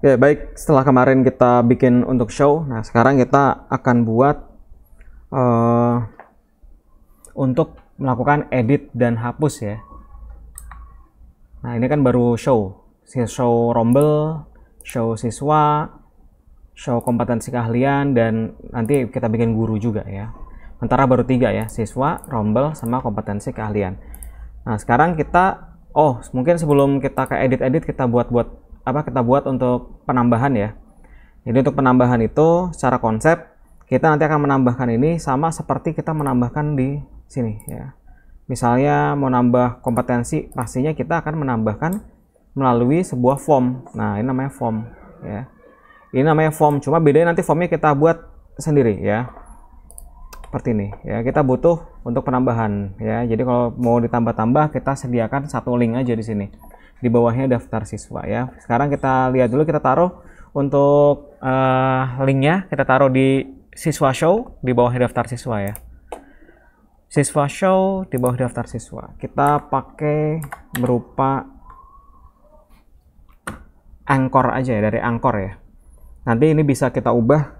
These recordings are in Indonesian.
Ya, baik. Setelah kemarin kita bikin untuk show, nah sekarang kita akan buat untuk melakukan edit dan hapus ya. Nah, ini kan baru show rombel, show siswa, show kompetensi keahlian, dan nanti kita bikin guru juga ya. Sementara baru 3 ya, siswa, rombel, sama kompetensi keahlian. Nah, sekarang kita, mungkin sebelum kita ke edit-edit, kita buat untuk penambahan ya. Jadi untuk penambahan itu secara konsep kita nanti akan menambahkan ini sama seperti kita menambahkan di sini ya. Misalnya mau nambah kompetensi, pastinya kita akan menambahkan melalui sebuah form. Nah, ini namanya form ya. Ini namanya form, cuma bedanya nanti formnya kita buat sendiri ya. Seperti ini ya, kita butuh untuk penambahan ya. Jadi kalau mau ditambah-tambah, kita sediakan satu link aja di sini. Di bawahnya daftar siswa ya. Sekarang kita lihat dulu, kita taruh untuk linknya, kita taruh di siswa show di bawah daftar siswa ya. Siswa show di bawah daftar siswa. Kita pakai berupa anchor aja ya, dari anchor ya. Nanti ini bisa kita ubah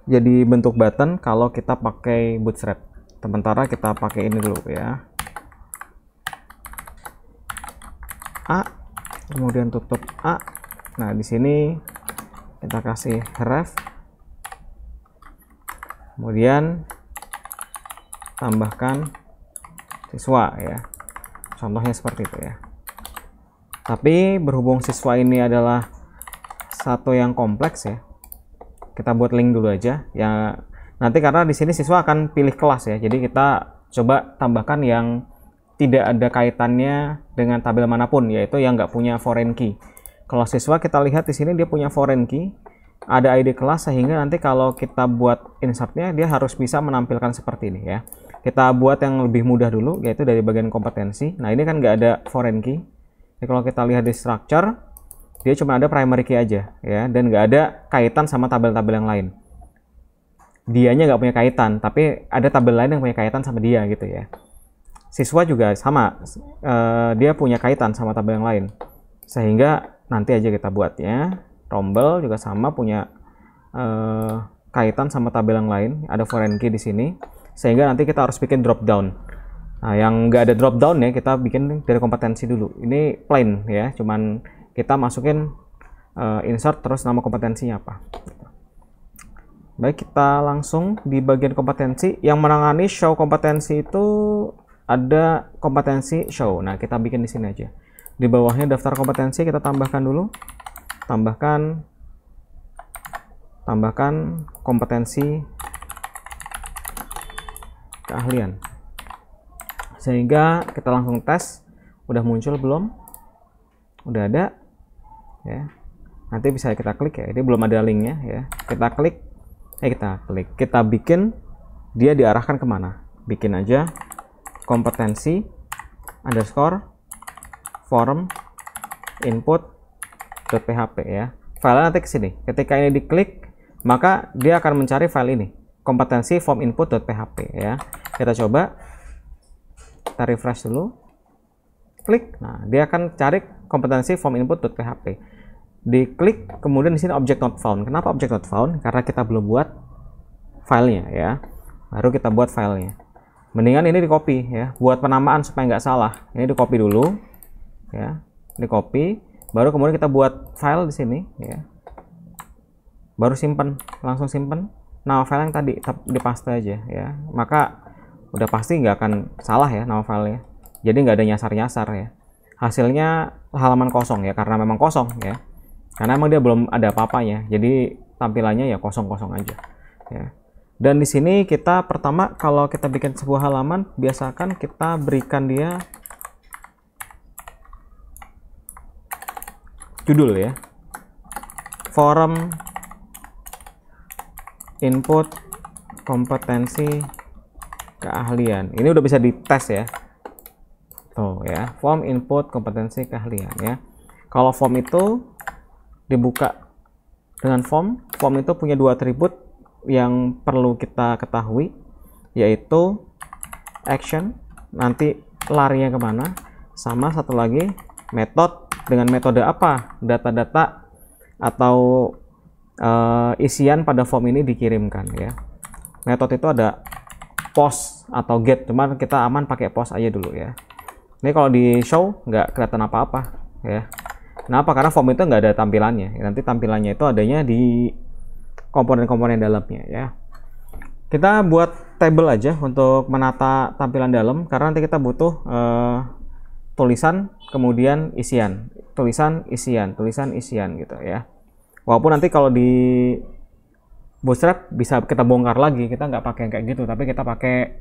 jadi bentuk button kalau kita pakai Bootstrap. Sementara kita pakai ini dulu ya. A, kemudian tutup A. Nah, di sini kita kasih ref. Kemudian tambahkan siswa ya. Contohnya seperti itu ya. Tapi berhubung siswa ini adalah satu yang kompleks ya, kita buat link dulu aja ya. Nanti karena di sini siswa akan pilih kelas ya, jadi kita coba tambahkan yang tidak ada kaitannya dengan tabel manapun, yaitu yang nggak punya foreign key. Kalau siswa kita lihat di sini dia punya foreign key, ada ID kelas, sehingga nanti kalau kita buat insertnya dia harus bisa menampilkan seperti ini ya. Kita buat yang lebih mudah dulu, yaitu dari bagian kompetensi. Nah, ini kan nggak ada foreign key. Jadi kalau kita lihat di structure, dia cuma ada primary key aja ya, dan nggak ada kaitan sama tabel-tabel yang lain. Dianya nggak punya kaitan, tapi ada tabel lain yang punya kaitan sama dia gitu ya. Siswa juga sama, dia punya kaitan sama tabel yang lain, sehingga nanti aja kita buatnya. Rombel juga sama, punya kaitan sama tabel yang lain, ada foreign key di sini, sehingga nanti kita harus bikin drop down. Nah, yang nggak ada drop down ya, kita bikin dari kompetensi dulu. Ini plain ya, cuman kita masukin insert terus nama kompetensinya apa. Baik, kita langsung di bagian kompetensi. Yang menangani show kompetensi itu ada kompetensi show. Nah, kita bikin di sini aja. Di bawahnya daftar kompetensi kita tambahkan dulu. Tambahkan kompetensi keahlian. Sehingga kita langsung tes, udah muncul belum? Udah ada ya. Nanti bisa kita klik ya, ini belum ada linknya ya. Kita klik, kita bikin, dia diarahkan kemana? Bikin aja kompetensi underscore form input.php ya. Filenya nanti ke sini. Ketika ini diklik, maka dia akan mencari file ini, kompetensi form input.php ya. Kita coba, kita refresh dulu, klik. Nah, dia akan cari kompetensi form input.php. Diklik, kemudian di sini object not found. Kenapa object not found? Karena kita belum buat filenya ya. Baru kita buat filenya. Mendingan ini di copy ya, buat penamaan supaya nggak salah. Ini di copy dulu ya, di copy. Baru kemudian kita buat file di sini ya. Baru simpen, langsung simpen. Nama file yang tadi dipaste aja ya. Maka udah pasti nggak akan salah ya nama filenya. Jadi nggak ada nyasar-nyasar ya. Hasilnya halaman kosong ya, karena memang kosong ya. Karena emang dia belum ada apa-apanya. Jadi tampilannya ya kosong-kosong aja ya. Dan di sini kita pertama, kalau kita bikin sebuah halaman, biasakan kita berikan dia judul ya. Forum input kompetensi keahlian. Ini udah bisa dites ya. Tuh ya, form input kompetensi keahlian ya. Kalau form itu dibuka dengan form itu punya 2 atribut yang perlu kita ketahui, yaitu action, nanti larinya kemana, sama satu lagi method, dengan metode apa data-data atau isian pada form ini dikirimkan ya. Metode itu ada post atau get, cuman kita aman pakai post aja dulu ya. Ini kalau di show nggak kelihatan apa-apa ya. Kenapa? Karena form itu nggak ada tampilannya. Nanti tampilannya itu adanya di komponen-komponen dalamnya ya. Kita buat table aja untuk menata tampilan dalam, karena nanti kita butuh tulisan kemudian isian, tulisan isian gitu ya. Walaupun nanti kalau di Bootstrap bisa kita bongkar lagi, kita nggak pakai kayak gitu, tapi kita pakai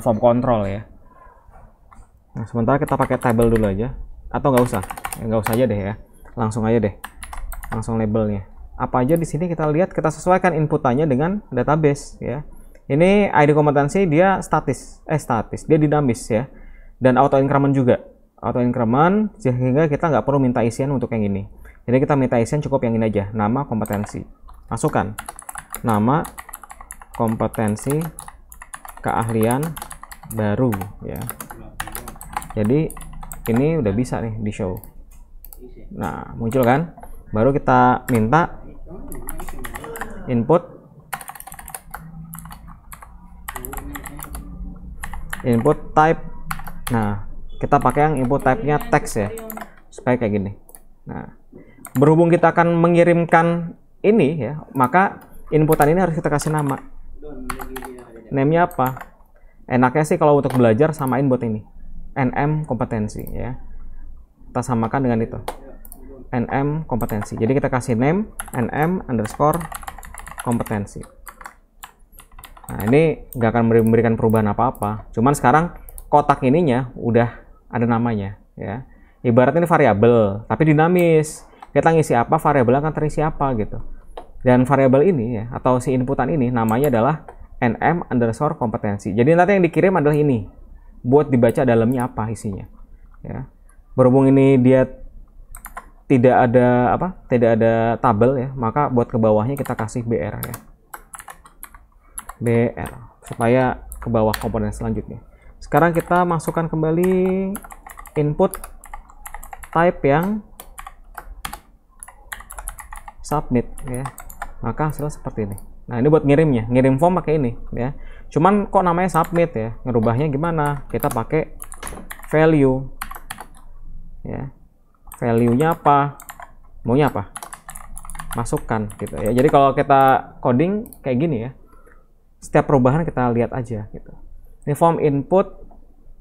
form control ya. Nah, sementara kita pakai table dulu aja, atau nggak usah, nggak usah aja deh ya, langsung aja deh, langsung labelnya. Apa aja di sini kita lihat, kita sesuaikan inputannya dengan database ya. Ini ID kompetensi dia statis, dia dinamis ya, dan auto increment juga, auto increment sehingga kita nggak perlu minta isian untuk yang ini. Jadi kita minta isian cukup yang ini aja, nama kompetensi, masukkan nama kompetensi keahlian baru ya. Jadi ini udah bisa nih di show. Nah, muncul kan? Baru kita minta input type. Nah, kita pakai yang input type-nya text ya, supaya kayak gini. Nah, berhubung kita akan mengirimkan ini ya, maka inputan ini harus kita kasih nama. Name-nya apa? Enaknya sih kalau untuk belajar samain buat ini, nm kompetensi ya. Kita samakan dengan itu, nm kompetensi. Jadi kita kasih name nm underscore kompetensi. Nah, ini nggak akan memberikan perubahan apa-apa. Cuman sekarang kotak ininya udah ada namanya ya. Ibarat ini variabel, tapi dinamis. Kita ngisi apa, variabel akan terisi apa gitu. Dan variabel ini ya, atau si inputan ini namanya adalah nm underscore kompetensi. Jadi nanti yang dikirim adalah ini, buat dibaca dalamnya apa isinya ya. Berhubung ini dia tidak ada tabel ya, maka buat ke bawahnya kita kasih br ya, br, supaya ke bawah komponen selanjutnya. Sekarang kita masukkan kembali input type yang submit ya, maka hasilnya seperti ini. Nah, ini buat ngirimnya, ngirim form pakai ini ya. Cuman kok namanya submit ya, ngerubahnya gimana? Kita pakai value ya. Value-nya apa? Maunya apa? Masukkan gitu ya. Jadi kalau kita coding kayak gini ya, setiap perubahan kita lihat aja gitu. Ini form input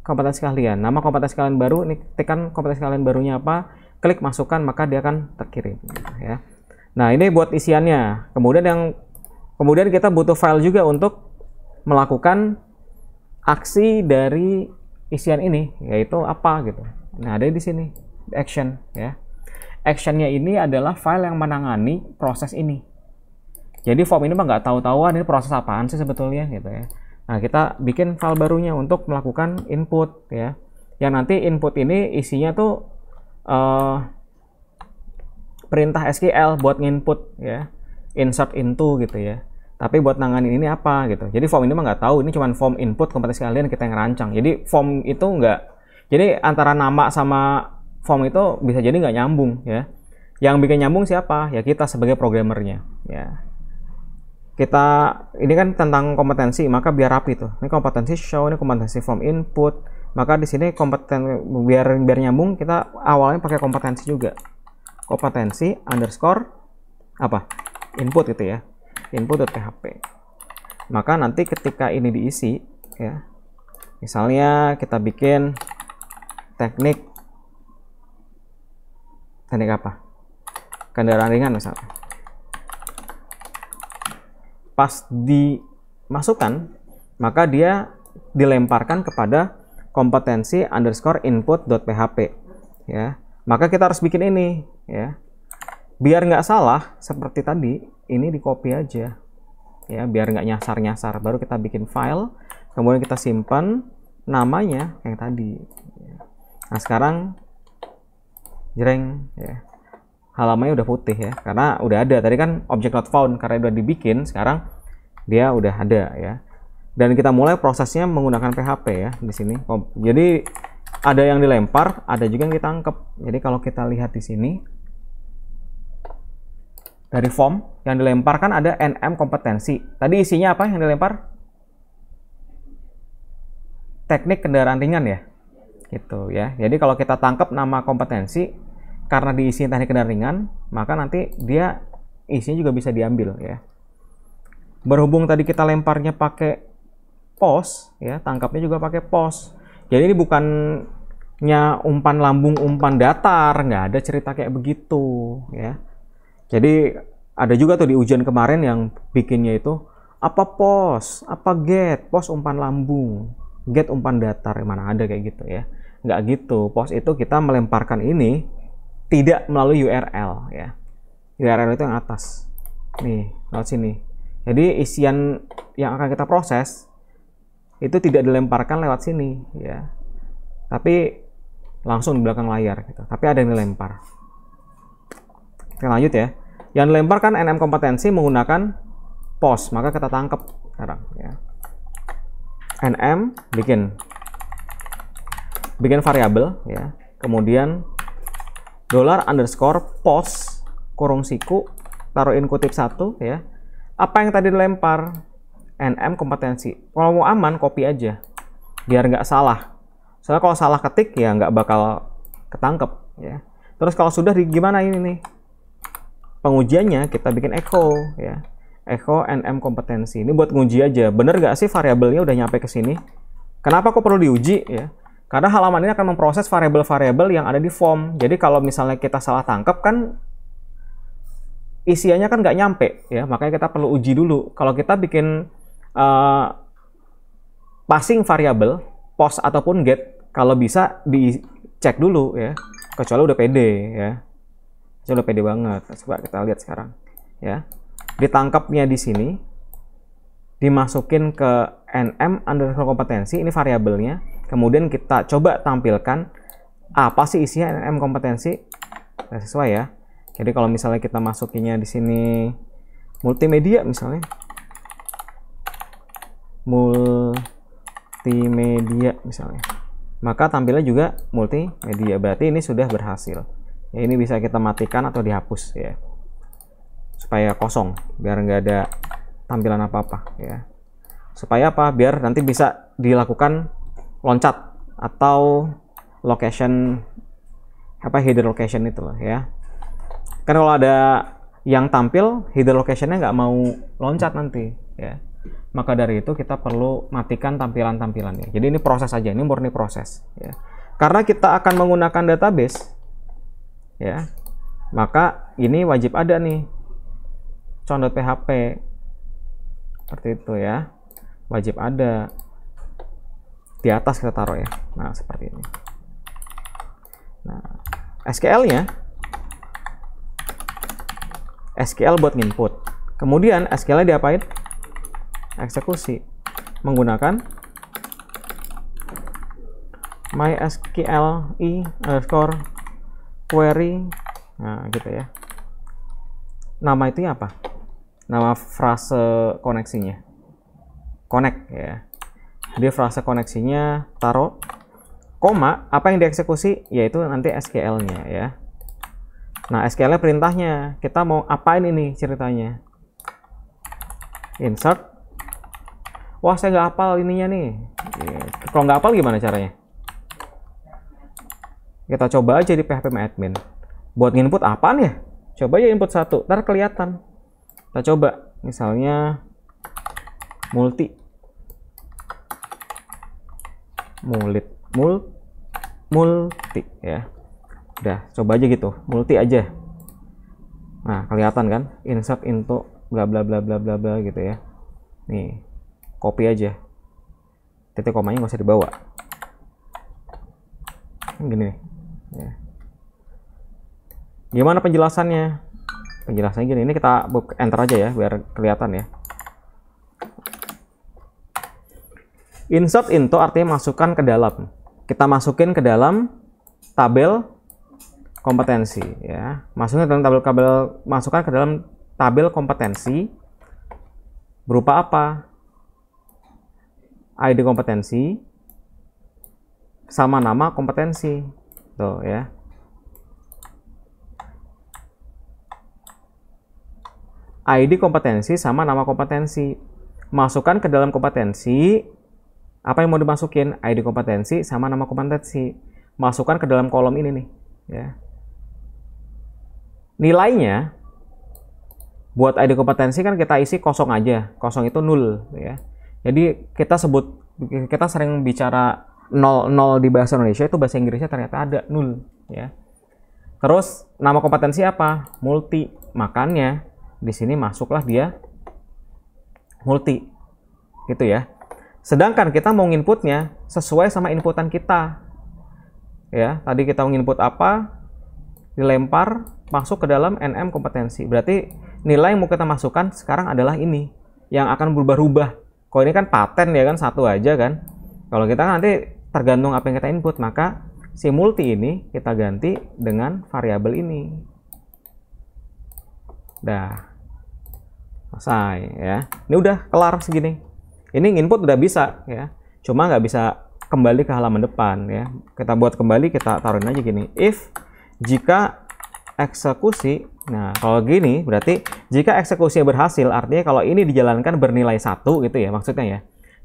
kompetensi keahlian, nama kompetensi keahlian baru, ini tekan kompetensi keahlian barunya apa, klik masukkan, maka dia akan terkirim gitu, ya. Nah, ini buat isiannya. Kemudian kita butuh file juga untuk melakukan aksi dari isian ini, yaitu apa gitu. Nah, ada di sini action ya. Actionnya ini adalah file yang menangani proses ini. Jadi form ini mah nggak tahu-tahuan ini proses apaan sih sebetulnya gitu ya. Nah, kita bikin file barunya untuk melakukan input ya. Yang nanti input ini isinya tuh perintah SQL buat nginput ya, insert into gitu ya. Tapi buat nanganin ini apa gitu. Jadi form ini mah nggak tahu, ini cuma form input kompetensi kalian kita yang rancang. Jadi form itu nggak, jadi antara nama sama form itu bisa jadi nggak nyambung ya. Yang bikin nyambung siapa? Ya kita sebagai programmernya ya. Kita ini kan tentang kompetensi, maka biar rapi tuh. Ini kompetensi show, ini kompetensi form input. Maka di sini biar nyambung, kita awalnya pakai kompetensi juga. Kompetensi underscore apa? Input gitu ya. Input.php. Maka nanti ketika ini diisi ya. Misalnya kita bikin teknik apa? Kendaraan ringan misalnya. Pas dimasukkan, maka dia dilemparkan kepada kompetensi underscore input.php ya. Maka kita harus bikin ini ya. Biar nggak salah seperti tadi, ini di copy aja ya, biar nggak nyasar-nyasar. Baru kita bikin file, kemudian kita simpan namanya yang tadi. Nah, sekarang jreng ya, halamannya udah putih ya, karena udah ada. Tadi kan object not found, karena udah dibikin, sekarang dia udah ada ya. Dan kita mulai prosesnya menggunakan PHP ya di sini. Jadi ada yang dilempar, ada juga yang ditangkap. Jadi kalau kita lihat di sini, dari form yang dilempar kan ada NM kompetensi. Tadi isinya apa yang dilempar? Teknik kendaraan ringan ya. Gitu ya. Jadi kalau kita tangkap nama kompetensi karena diisi teknik kendaraan ringan, maka nanti dia isinya juga bisa diambil ya. Berhubung tadi kita lemparnya pakai pos ya, tangkapnya juga pakai pos. Jadi ini bukannya umpan lambung, umpan datar, nggak ada cerita kayak begitu ya. Jadi ada juga tuh di ujian kemarin yang bikinnya itu apa pos, apa get, pos umpan lambung, get umpan datar, mana ada kayak gitu ya. Nggak gitu, pos itu kita melemparkan ini tidak melalui URL ya. URL itu yang atas, nih lewat sini. Jadi isian yang akan kita proses itu tidak dilemparkan lewat sini ya, tapi langsung di belakang layar gitu. Tapi ada yang dilempar. Oke, lanjut ya. Yang dilempar kan NM kompetensi menggunakan pos, maka kita tangkap sekarang ya. NM bikin variabel ya. Kemudian $_pos kurung siku, taruhin kutip 1 ya. Apa yang tadi dilempar? NM kompetensi. Kalau mau aman, copy aja biar nggak salah. Soalnya kalau salah ketik ya nggak bakal ketangkep ya. Terus kalau sudah gimana ini nih? Pengujiannya kita bikin echo ya. Echo NM kompetensi. Ini buat nguji aja. Bener nggak sih variabelnya udah nyampe ke sini? Kenapa kok perlu diuji ya? Karena halaman ini akan memproses variabel-variabel yang ada di form. Jadi kalau misalnya kita salah tangkap kan isiannya kan nggak nyampe ya. Makanya kita perlu uji dulu. Kalau kita bikin passing variabel, post ataupun get, kalau bisa dicek dulu ya. Kecuali udah pede ya. Udah pede banget. Coba kita lihat sekarang ya. Ditangkapnya di sini, dimasukin ke NM_kompetensi, ini variabelnya. Kemudian kita coba tampilkan apa sih isinya NM kompetensi. Nah, sesuai ya. Jadi kalau misalnya kita masukinnya di sini multimedia misalnya. Multimedia misalnya. Maka tampilnya juga multimedia. Berarti ini sudah berhasil. Ya, ini bisa kita matikan atau dihapus ya, supaya kosong biar nggak ada tampilan apa-apa ya. Supaya apa? Biar nanti bisa dilakukan loncat atau location header location itu loh ya. Kan kalau ada yang tampil header locationnya nggak mau loncat nanti ya. Maka dari itu kita perlu matikan tampilan-tampilannya. Jadi ini proses aja, ini murni proses ya. Karena kita akan menggunakan database ya, maka ini wajib ada nih con.php seperti itu ya, wajib ada di atas kita taruh ya. Nah seperti ini. Nah SQL-nya SQL buat input, kemudian SQL-nya diapain? Eksekusi menggunakan mysqli_query. Nah gitu ya. Nama itu apa? Nama frase koneksinya connect ya. Jadi frase koneksinya taruh koma, apa yang dieksekusi yaitu nanti SQL-nya ya. Nah SQL-nya perintahnya kita mau apain ini ceritanya. Insert. Wah saya nggak hafal ininya nih. Kalau nggak hafal gimana caranya? Kita coba aja di PHP admin. Buat input apaan ya? Coba aja input 1, ntar kelihatan. Kita coba, misalnya multi ya. Udah, coba aja gitu, multi aja. Nah, kelihatan kan? Insert into bla bla bla bla bla bla gitu ya. Nih, copy aja. Titik komanya nggak usah dibawa. Gini nih. Ya. Gimana penjelasannya? Penjelasannya gini, ini kita enter aja ya biar kelihatan ya. Insert into artinya masukkan ke dalam. Kita masukin ke dalam tabel kompetensi ya. Masukkan ke dalam masukkan ke dalam tabel kompetensi berupa apa? ID kompetensi sama nama kompetensi. Tuh ya. ID kompetensi sama nama kompetensi. Masukkan ke dalam kompetensi, apa yang mau dimasukin? ID kompetensi sama nama kompetensi. Masukkan ke dalam kolom ini nih. Ya. Nilainya, buat ID kompetensi kan kita isi kosong aja. Kosong itu 0. Ya. Jadi kita sering bicara 0 di bahasa Indonesia, itu bahasa Inggrisnya ternyata ada 0. Ya. Terus nama kompetensi apa? Multi. Makanya di sini masuklah dia multi. Gitu ya. Sedangkan kita mau inputnya sesuai sama inputan kita. Ya, tadi kita mau input apa? Dilempar masuk ke dalam NM kompetensi. Berarti nilai yang mau kita masukkan sekarang adalah ini yang akan berubah-ubah. Kalau ini kan paten ya kan, satu aja kan. Kalau kita kan nanti tergantung apa yang kita input, maka si multi ini kita ganti dengan variabel ini. Dah. Selesai ya. Ini udah kelar segini. Ini input udah bisa ya. Cuma nggak bisa kembali ke halaman depan ya. Kita buat kembali, kita taruhin aja gini. If jika eksekusi, nah kalau gini berarti jika eksekusi berhasil, artinya kalau ini dijalankan bernilai 1 gitu ya maksudnya ya.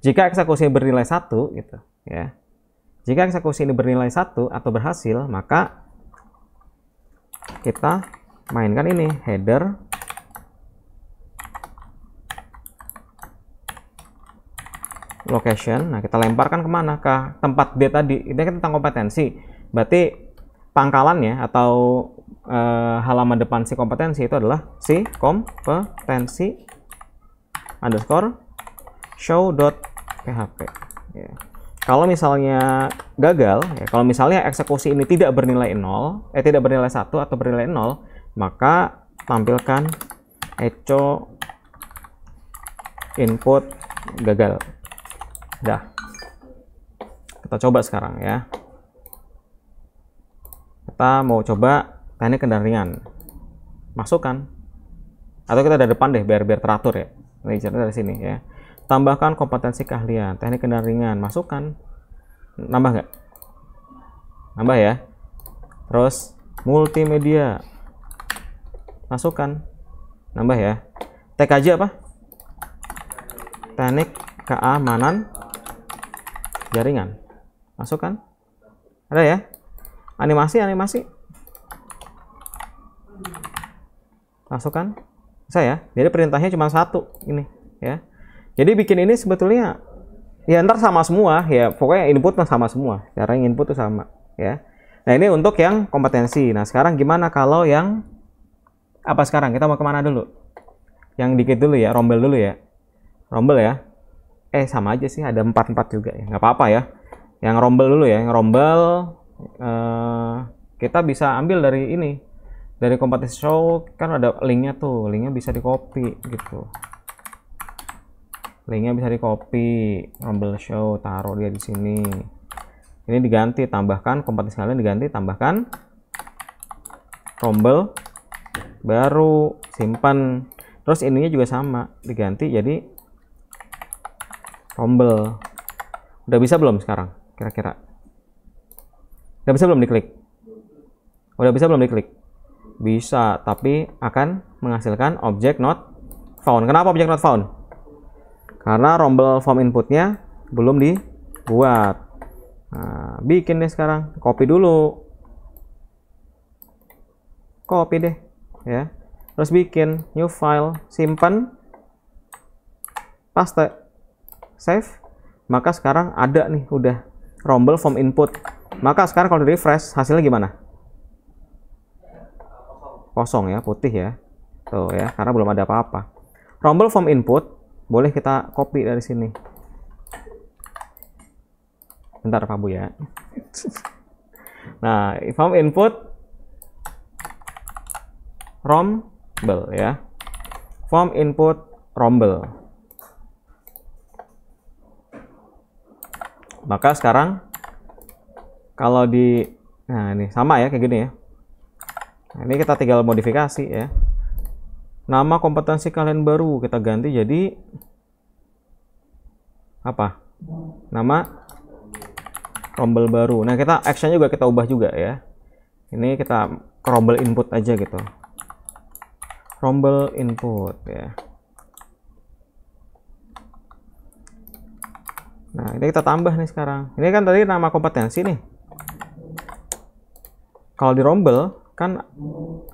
Jika eksekusi bernilai 1 gitu ya. Jika eksekusi ini bernilai 1 atau berhasil, maka kita mainkan ini header location. Nah, kita lemparkan kemana? Ke tempat D tadi. Ini kan tentang kompetensi. Berarti pangkalannya atau halaman depan si kompetensi itu adalah si kompetensi underscore show.php. Ya. Kalau misalnya gagal, ya, kalau misalnya eksekusi ini tidak bernilai 0, tidak bernilai 1 atau bernilai 0, maka tampilkan echo input gagal. Dah. Kita coba sekarang ya. Kita mau coba teknik kendaraan. Masukkan. Atau kita dari depan deh biar teratur ya. Ini dari sini ya. Tambahkan kompetensi keahlian, teknik kendaraan, masukkan. Nambah nggak? Nambah ya. Terus multimedia. Masukkan. Nambah ya. TKJ apa? Teknik keamanan jaringan. Masukkan. Ada ya? Animasi. Masukkan. Bisa ya? Jadi perintahnya cuma 1 ini ya. Jadi bikin ini sebetulnya ya ntar sama semua ya. Pokoknya input sama semua. Cara yang input tuh sama ya. Nah, ini untuk yang kompetensi. Nah, sekarang gimana kalau yang apa sekarang? Kita mau kemana dulu? Yang dikit dulu ya, rombel dulu ya. Rombel ya. Sama aja sih, ada 4 juga ya, nggak apa-apa ya. Yang rombel dulu ya, yang rombel kita bisa ambil dari ini, dari kompetensi show kan ada linknya tuh, linknya bisa di copy gitu. Linknya bisa di copy, rombel show, taruh dia di sini. Ini diganti, tambahkan kompetensi kalian diganti, tambahkan rombel baru, simpan. Terus ininya juga sama, diganti jadi rombel. Udah bisa belum sekarang? Kira-kira. Udah bisa belum diklik? Udah bisa belum diklik? Bisa, tapi akan menghasilkan objek not found. Kenapa objek not found? Karena rombel form inputnya belum dibuat. Nah, bikin deh sekarang. Copy dulu. Copy deh. Ya. Terus bikin new file, simpan, paste, save. Maka sekarang ada nih udah rombel form input. Maka sekarang kalau di refresh hasilnya gimana? Kosong ya, putih ya. Tuh ya, karena belum ada apa-apa. Rombel form input boleh kita copy dari sini. Bentar Pak Bu ya. Nah, form input rombel ya. Form input rombel. Maka sekarang kalau nah ini sama ya kayak gini ya. Nah, ini kita tinggal modifikasi ya. Nama kompetensi kalian baru kita ganti jadi apa? Nama rombel baru. Nah, kita action juga kita ubah juga ya. Ini kita rombel input aja gitu. Rumble input ya. Nah, ini kita tambah nih sekarang. Ini kan tadi nama kompetensi nih. Kalau di Rumble kan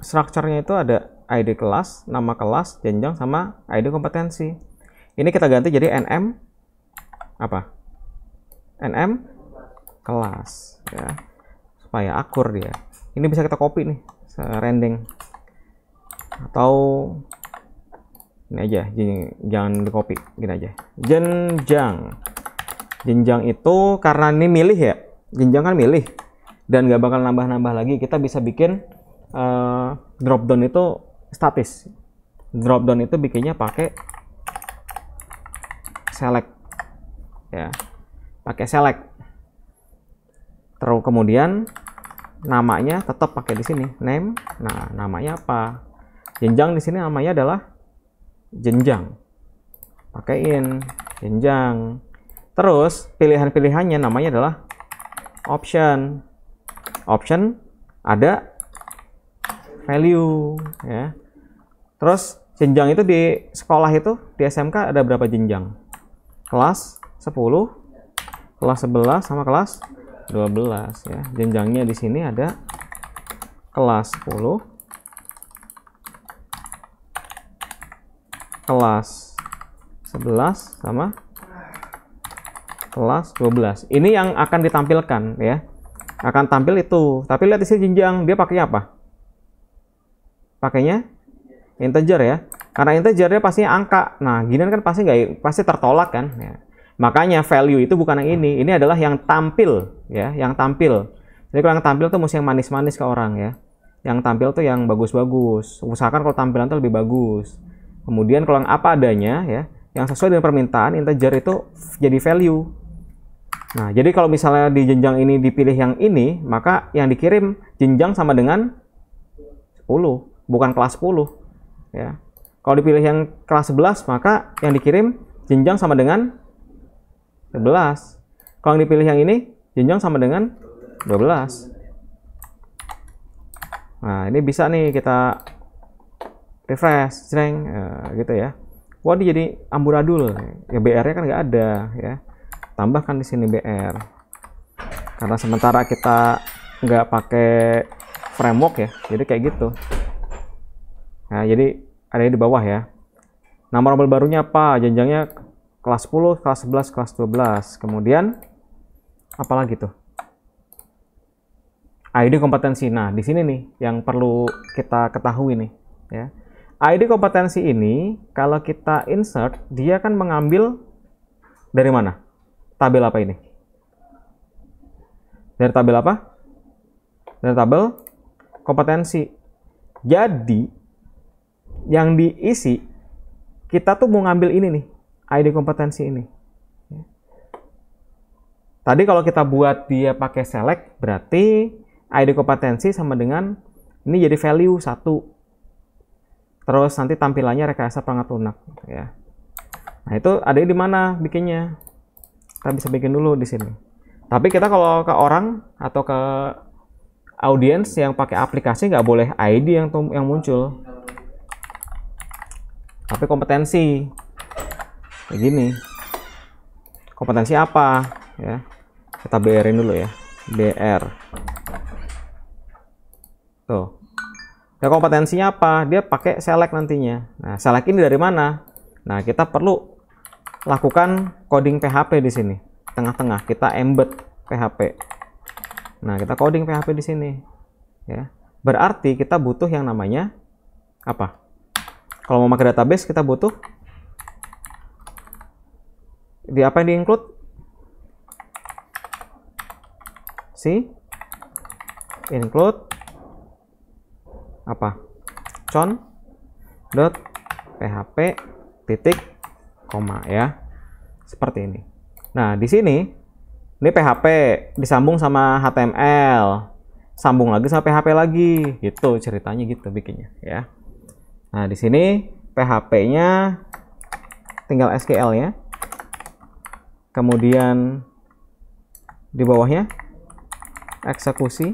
strukturnya itu ada ID kelas, nama kelas, jenjang, sama ID kompetensi. Ini kita ganti jadi nm apa? nm kelas ya. Supaya akur dia. Ini bisa kita copy nih, rending. Atau ini aja, jangan di copy, gini aja. Jenjang. Jenjang itu karena ini milih ya, jenjang kan milih dan nggak bakal nambah-nambah lagi. Kita bisa bikin drop down itu statis. Drop down itu bikinnya pakai select ya, pakai select. Terus kemudian namanya tetap pakai di sini name. Nah, namanya apa? Jenjang di sini namanya adalah jenjang. Pakaiin jenjang. Terus pilihan-pilihannya namanya adalah option. Option ada value ya. Terus jenjang itu di sekolah itu di SMK ada berapa jenjang? Kelas 10, kelas 11 sama kelas 12 ya. Jenjangnya di sini ada kelas 10, kelas 11 sama kelas 12. Ini yang akan ditampilkan ya. Akan tampil itu. Tapi lihat di sini jenjang, dia pakainya apa? Pakainya integer ya. Karena integer dia pastinya angka. Nah, gini kan pasti tertolak kan ya. Makanya value itu bukan yang ini. Ini adalah yang tampil ya, yang tampil. Jadi kalau yang tampil tuh mesti yang manis-manis ke orang ya. Yang tampil tuh yang bagus-bagus. Usahakan kalau tampilan tuh lebih bagus. Kemudian kalau yang apa adanya ya, yang sesuai dengan permintaan integer itu jadi value. Nah, jadi kalau misalnya di jenjang ini dipilih yang ini, maka yang dikirim jenjang sama dengan 10, bukan kelas 10 ya. Kalau dipilih yang kelas 11, maka yang dikirim jenjang sama dengan 11. Kalau yang dipilih yang ini jenjang sama dengan 12. Nah, ini bisa nih kita refresh, jreng, gitu ya. Wah, dia jadi amburadul. Ya, BR-nya kan nggak ada ya. Tambahkan di sini BR. Karena sementara kita nggak pakai framework ya, jadi kayak gitu. Nah, jadi ada di bawah ya. Nama Rumble barunya apa? Jenjangnya kelas 10, kelas 11, kelas 12. Kemudian apalagi tuh? ID kompetensi. Nah, di sini nih yang perlu kita ketahui nih ya. ID kompetensi ini kalau kita insert, dia kan mengambil dari mana? Tabel apa ini? Dari tabel apa? Dari tabel kompetensi. Jadi yang diisi kita tuh mau ngambil ini nih, ID kompetensi ini. Tadi kalau kita buat dia pakai select, berarti ID kompetensi sama dengan ini jadi value 1. Terus nanti tampilannya rekayasa perangkat lunak ya. Nah, itu ada di mana bikinnya? Kita bisa bikin dulu di sini. Tapi kita kalau ke orang atau ke audiens yang pakai aplikasi nggak boleh ID yang muncul. Tapi kompetensi kayak gini. Kompetensi apa ya? Kita BR-in dulu ya. BR. Tuh. Ya, kompetensinya apa? Dia pakai select nantinya. Nah, select ini dari mana? Nah, kita perlu lakukan coding PHP di sini. Tengah-tengah kita embed PHP. Nah, kita coding PHP di sini. Ya. Berarti kita butuh yang namanya apa? Kalau mau pakai database kita butuh di apa yang di include? Include apa? Con.php titik koma ya. Seperti ini. Nah, di sini ini PHP disambung sama HTML, sambung lagi sama PHP lagi, gitu ceritanya gitu bikinnya ya. Nah, di sini PHP-nya tinggal SQL-nya. Kemudian di bawahnya eksekusi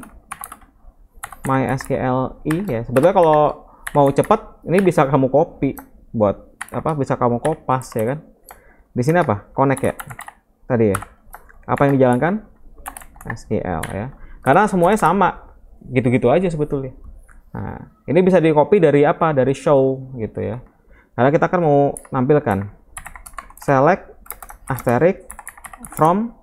MySQLi ya. Sebetulnya kalau mau cepat, ini bisa kamu copy buat apa? Bisa kamu kopas ya kan. Di sini apa? Connect ya. Tadi ya. Apa yang dijalankan? SQL ya. Karena semuanya sama. Gitu-gitu aja sebetulnya. Nah, ini bisa di copy dari apa? Dari show gitu ya. Karena kita kan mau nampilkan select asterisk from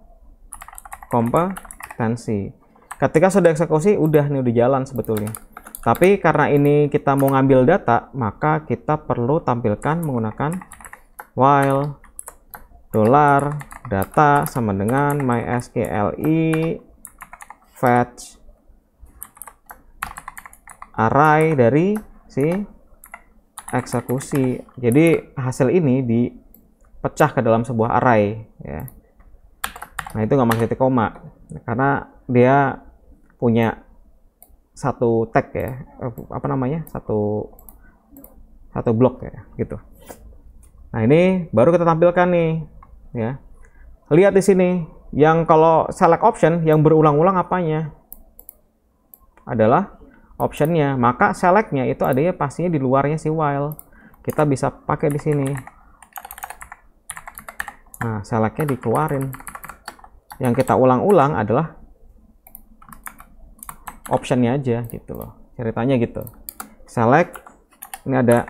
kompetensi. Ketika sudah eksekusi, udah nih udah jalan sebetulnya. Tapi karena ini kita mau ngambil data, maka kita perlu tampilkan menggunakan while $data sama dengan mysqli fetch array dari si eksekusi. Jadi hasil ini dipecah ke dalam sebuah array ya. Nah, itu nggak pakai titik koma karena dia punya satu tag ya, apa namanya, satu blok ya gitu. Nah, ini baru kita tampilkan nih ya. Lihat di sini, yang kalau select option yang berulang-ulang apanya? Adalah optionnya. Maka selectnya itu adanya pastinya di luarnya si while. Kita bisa pakai di sini. Nah, selectnya dikeluarin. Yang kita ulang-ulang adalah optionnya aja gitu loh. Ceritanya gitu. Select, ini ada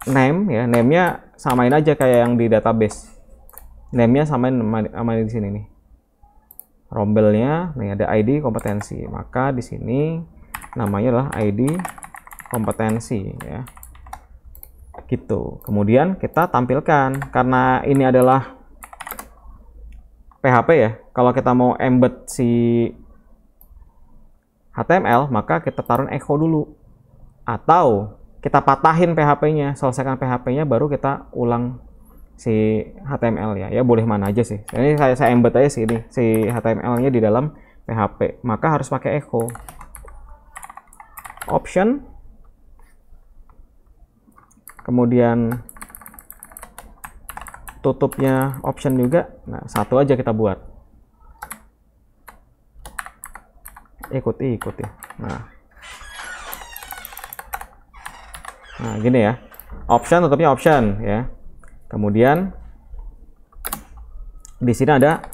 name ya. Name-nya samain aja kayak yang di database. Name-nya samain sama di sini nih. Rombelnya, nih ada ID kompetensi. Maka di sini namanya adalah ID kompetensi ya. Gitu. Kemudian kita tampilkan karena ini adalah PHP ya. Kalau kita mau embed si HTML, maka kita taruh echo dulu. Atau kita patahin PHP-nya, selesaikan PHP-nya baru kita ulang si HTML ya. Ya boleh mana aja sih. Ini saya embed aja sih ini si HTML-nya di dalam PHP. Maka harus pakai echo. Option. Kemudian tutupnya option juga. Nah, satu aja kita buat. Ikut ya. Nah, gini ya. Option, tutupnya option ya. Kemudian di sini ada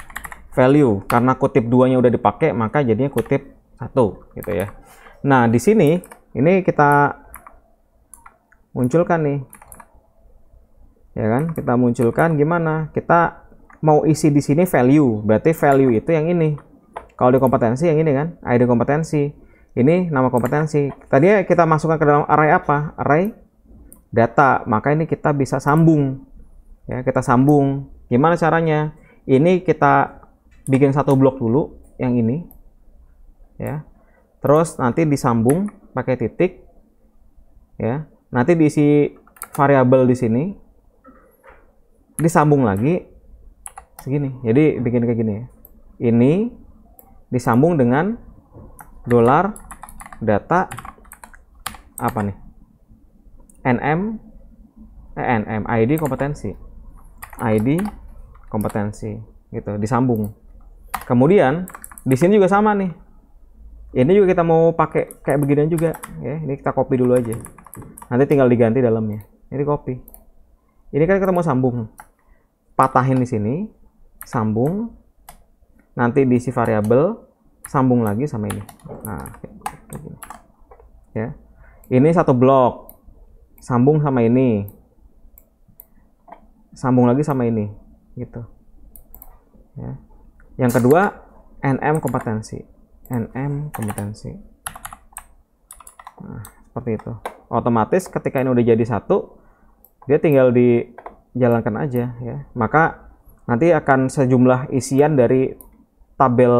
value. Karena kutip 2-nya udah dipakai, maka jadinya kutip 1 gitu ya. Nah, di sini ini kita munculkan nih. Ya kan? Kita munculkan gimana? Kita mau isi di sini value. Berarti value itu yang ini. Kalau di kompetensi yang ini kan, ID kompetensi. Ini nama kompetensi. Tadi kita masukkan ke dalam array apa? Array data. Maka ini kita bisa sambung. Ya, kita sambung. Gimana caranya? Ini kita bikin satu blok dulu yang ini. Ya. Terus nanti disambung pakai titik. Ya. Nanti diisi variabel di sini. Disambung lagi segini. Jadi bikin kayak gini ya. Ini disambung dengan $data apa nih? nm ID kompetensi. ID kompetensi gitu, disambung. Kemudian di sini juga sama nih. Ini juga kita mau pakai kayak beginian juga ya. Ini kita copy dulu aja. Nanti tinggal diganti dalamnya. Ini copy. Ini kan kita mau sambung. Patahin di sini, sambung, nanti diisi variabel, sambung lagi sama ini. Nah, kayak gini. Ya, ini satu blok, sambung sama ini, sambung lagi sama ini, gitu. Ya. Yang kedua, nm kompetensi, Nah, seperti itu. Otomatis ketika ini udah jadi satu, dia tinggal dijalankan aja ya. Maka nanti akan sejumlah isian dari tabel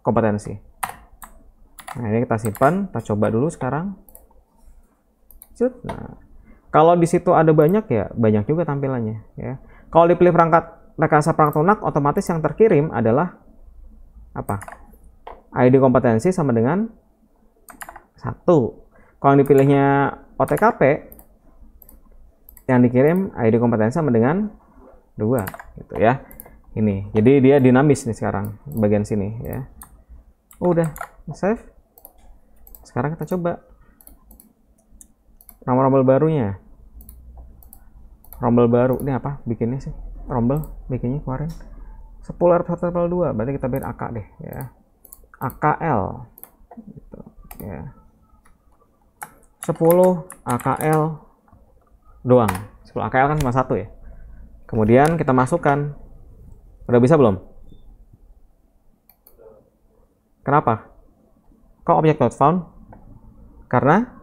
kompetensi. Nah, ini kita simpan, kita coba dulu sekarang. Nah, kalau di situ ada banyak ya, banyak juga tampilannya ya. Kalau dipilih perangkat rekayasa perangkat lunak, otomatis yang terkirim adalah apa? ID kompetensi sama dengan 1. Kalau dipilihnya OTKP, yang dikirim ID kompetensi sama dengan 2 gitu ya. Ini. Jadi dia dinamis nih sekarang bagian sini ya. Udah, save. Sekarang kita coba. nama rombel barunya. Rombel baru ini apa bikinnya sih? Rombel bikinnya kemarin 10 1 2, berarti kita bikin AK deh ya. AKL gitu, ya. 10 AKL doang. 10 AKL kan cuma satu ya. Kemudian kita masukkan. Udah bisa belum? Kenapa? Kok objek not found? Karena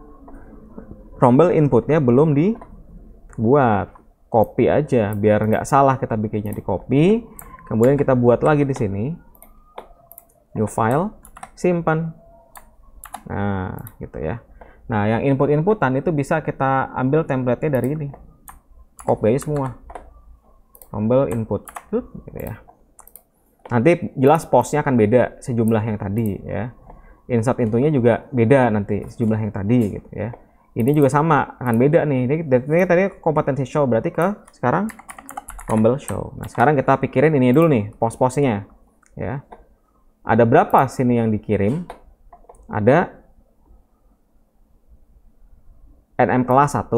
rombel inputnya belum dibuat. Copy aja biar nggak salah, kita bikinnya di copy. Kemudian kita buat lagi di sini. New file, simpan. Nah, gitu ya. Nah, yang inputan itu bisa kita ambil template-nya dari ini. Copy aja semua. Rombel input. Gitu ya. Nanti jelas postnya akan beda sejumlah yang tadi ya. Insert intonya juga beda nanti sejumlah yang tadi gitu ya. Ini juga sama, akan beda nih. Ini tadi kompetensi show, berarti ke sekarang rombel show. Nah, sekarang kita pikirin ini dulu nih, post-postnya ya. Ada berapa sini yang dikirim? Ada NM kelas 1,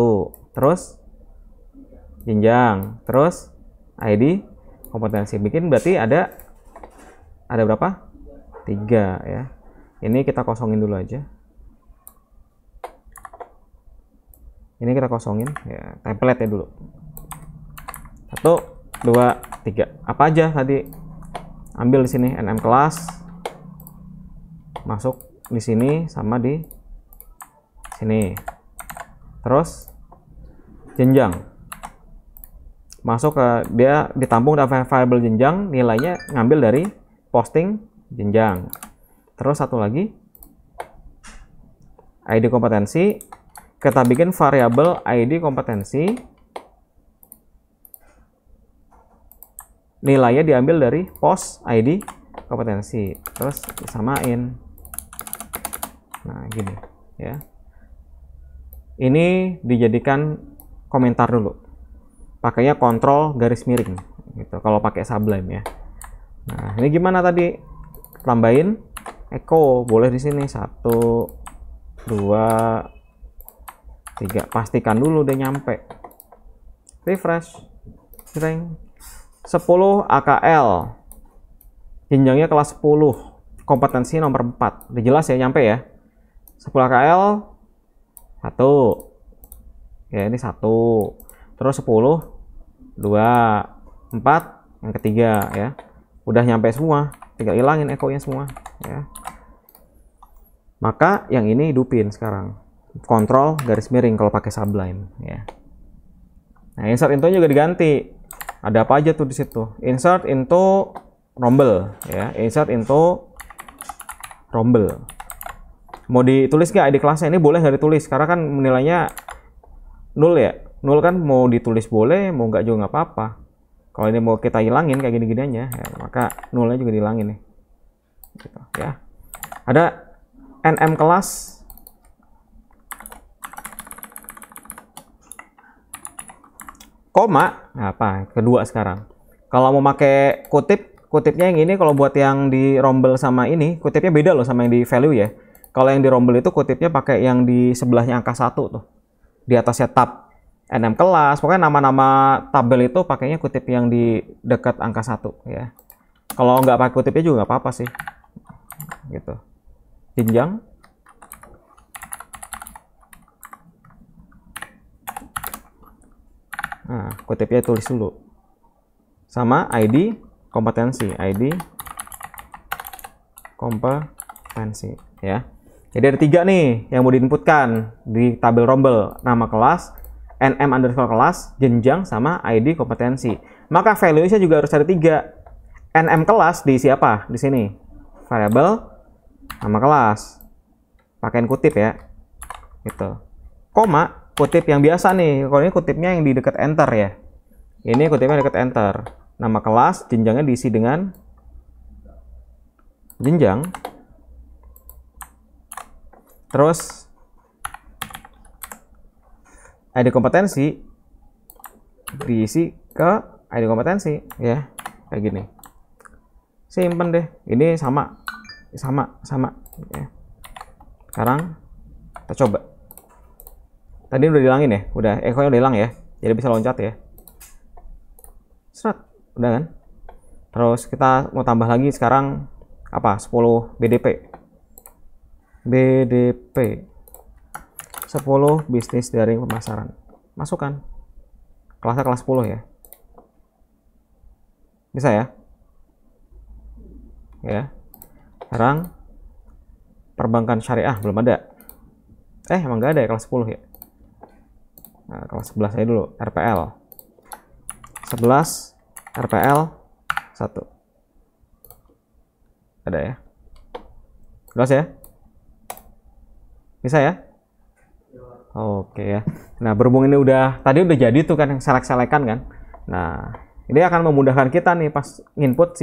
terus jenjang, terus ID kompetensi. Bikin berarti ada berapa? 3 ya. Ini kita kosongin dulu aja. Ini kita kosongin ya, template ya dulu. 1 2 3. Apa aja tadi? Ambil di sini NM kelas. Masuk di sini sama di sini. Terus jenjang. Masuk ke dia ditampung dalam variable jenjang, nilainya ngambil dari posting jenjang. Terus satu lagi ID kompetensi. Kita bikin variabel ID kompetensi, nilainya diambil dari post ID kompetensi, terus disamain. Nah, gini ya. Ini dijadikan komentar dulu. Pakainya kontrol garis miring gitu kalau pakai Sublime ya. Nah, ini gimana tadi? Tambahin echo, boleh di sini 1 2 3, pastikan dulu udah nyampe. Refresh. 10 AKL. Jenjangnya kelas 10. Kompetensi nomor 4. Udah jelas ya nyampe ya. 10 AKL 1. Ya, ini 1. Terus 10 2 4 yang ketiga ya. Udah nyampe semua. Tinggal hilangin echo-nya semua ya. Maka yang ini hidupin sekarang. Kontrol garis miring kalau pakai Sublime ya. Nah, insert into juga diganti. Ada apa aja tuh di situ? Insert into rombel ya. Insert into rombel. Mau ditulis nggak ID kelasnya? Ini boleh nggak ditulis karena kan nilainya 0 ya. 0 kan mau ditulis boleh, mau nggak juga nggak apa-apa. Kalau ini mau kita hilangin kayak gini-gini aja ya, maka 0-nya juga dihilangin nih. Gitu, ya. Ada NM kelas koma, nah apa? Kedua sekarang. Kalau mau pakai kutipnya yang ini, kalau buat yang di rombel sama ini, kutipnya beda loh sama yang di value ya. Kalau yang di rombel itu kutipnya pakai yang di sebelahnya angka 1 tuh. Di atasnya tab. NM kelas, pokoknya nama-nama tabel itu pakainya kutip yang di dekat angka 1 ya. Kalau nggak pakai kutipnya juga nggak apa-apa sih. Gitu. Jenjang. Nah, kutipnya tulis dulu. Sama ID kompetensi, ID kompetensi ya. Jadi ada 3 nih yang mau diinputkan di tabel rombel, nama kelas, nm underscore kelas, jenjang, sama ID kompetensi. Maka value-nya juga harus ada 3. nm kelas diisi apa? Di sini variabel nama kelas, pakaiin kutip ya, gitu. Koma kutip yang biasa nih, kalau ini kutipnya yang di dekat enter ya. Ini kutipnya dekat enter. Nama kelas, jenjangnya diisi dengan jenjang. Terus ID kompetensi diisi ke ID kompetensi ya, kayak gini. Simpen deh. Ini sama ya. Sekarang kita coba. Tadi udah dihilangin ya, udah echo-nya udah hilang ya, jadi bisa loncat ya. Serat, udah kan? Terus kita mau tambah lagi sekarang apa? 10 BDP. BDP 10 bisnis daring pemasaran. Masukkan. Kelasnya kelas 10 ya. Bisa ya? Ya. Sekarang perbankan syariah belum ada. Emang nggak ada ya kelas 10 ya? Nah, kelas 11 aja dulu, RPL. 11 RPL 1. Ada ya? Jelas ya? Bisa ya? Oke ya. Nah, berhubung ini tadi udah jadi tuh kan yang selek-selekan kan. Nah, ini akan memudahkan kita nih pas input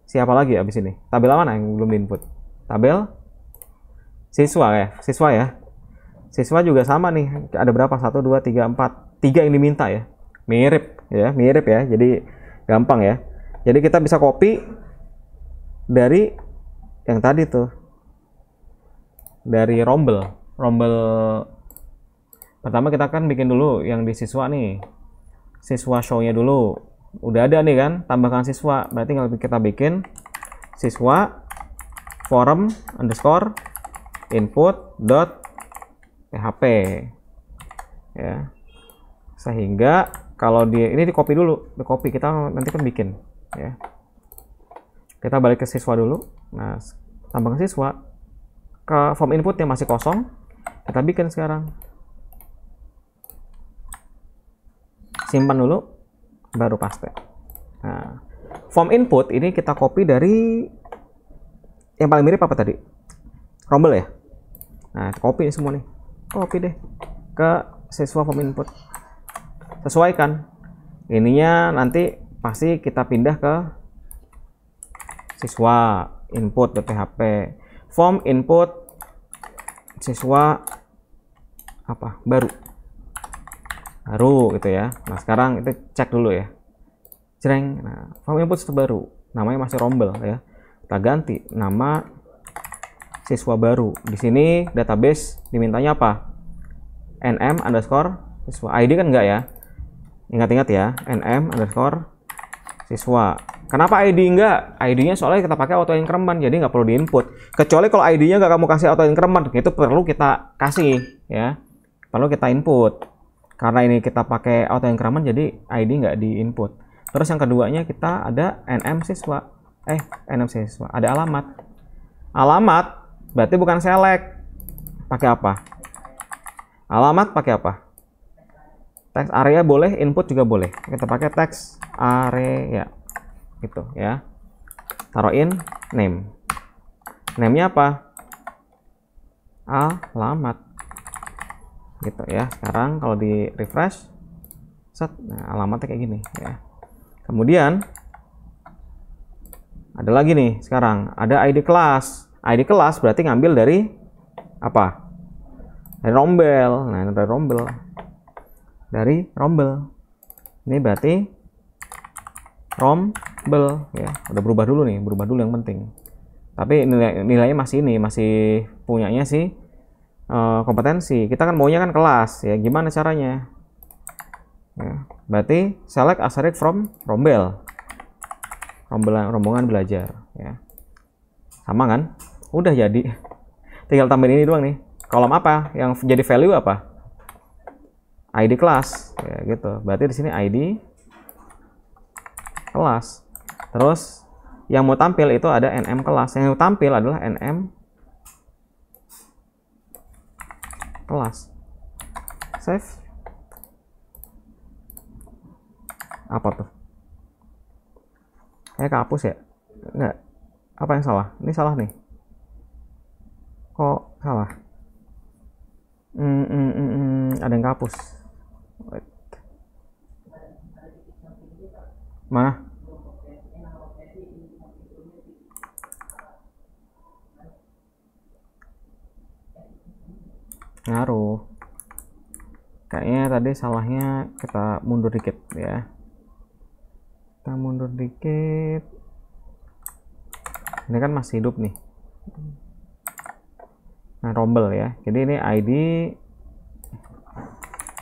siapa lagi abis ini. Tabel mana yang belum diinput? Tabel siswa ya. Siswa ya. Siswa juga sama nih. Ada berapa? 1, 2, 3, 4. 3 yang diminta ya. Mirip ya. Jadi gampang ya. Jadi kita bisa copy dari yang tadi tuh. Dari rombel pertama kita kan bikin dulu yang di siswa nih, siswa show-nya dulu udah ada nih kan, tambahkan siswa, berarti kalau kita bikin siswa form underscore input dot php ya, sehingga kalau ini di copy dulu, kita nanti kan bikin ya, kita balik ke siswa dulu. Nah, tambahkan siswa ke form input yang masih kosong, kita bikin sekarang, simpan dulu baru paste. Nah, form input ini kita copy dari yang paling mirip apa tadi, rombel ya. Nah, copy semua nih, copy deh ke siswa form input, sesuaikan ininya, nanti pasti kita pindah ke siswa input.php form input siswa apa baru gitu ya. Nah, sekarang itu cek dulu ya, jreng. Nah, form input baru namanya masih rombel ya, kita ganti nama siswa baru. Di sini database dimintanya apa? nm underscore siswa. ID kan enggak ya, ingat-ingat ya, nm underscore siswa. Kenapa ID enggak? ID-nya soalnya kita pakai auto increment, jadi nggak perlu diinput. Kecuali kalau ID-nya nggak kamu kasih auto increment, itu perlu kita kasih ya, perlu kita input. Karena ini kita pakai auto increment, jadi ID nggak diinput. Terus yang keduanya kita ada nm siswa, ada alamat. Alamat berarti bukan select. Pakai apa? Alamat pakai apa? Text area boleh, input juga boleh. Kita pakai text area. Gitu ya, taruhin name. Name-nya apa? Alamat. Gitu ya. Sekarang kalau di refresh, nah, alamatnya kayak gini ya. Kemudian ada lagi nih, sekarang ada ID kelas. ID kelas berarti ngambil dari apa? Dari rombel. Nah, dari rombel. Ini berarti rombel ya, udah berubah dulu yang penting. Tapi nilainya masih punyanya sih kompetensi. Kita kan maunya kan kelas ya, gimana caranya ya, berarti select asterisk from rombongan belajar ya, sama kan, udah jadi. Tinggal tambahin ini doang nih, kolom apa yang jadi value apa, ID kelas ya gitu. Berarti di sini ID kelas. Terus yang mau tampil itu ada nm kelas. Yang mau tampil adalah nm kelas. Save. Apa tuh? Kehapus ya? Enggak. Apa yang salah? Ini salah nih. Kok salah? Ada yang kehapus. Mana? Ngaruh. Kayaknya tadi salahnya kita mundur dikit ya. Kita mundur dikit. Ini kan masih hidup nih. Nah, rombel ya. Jadi ini ID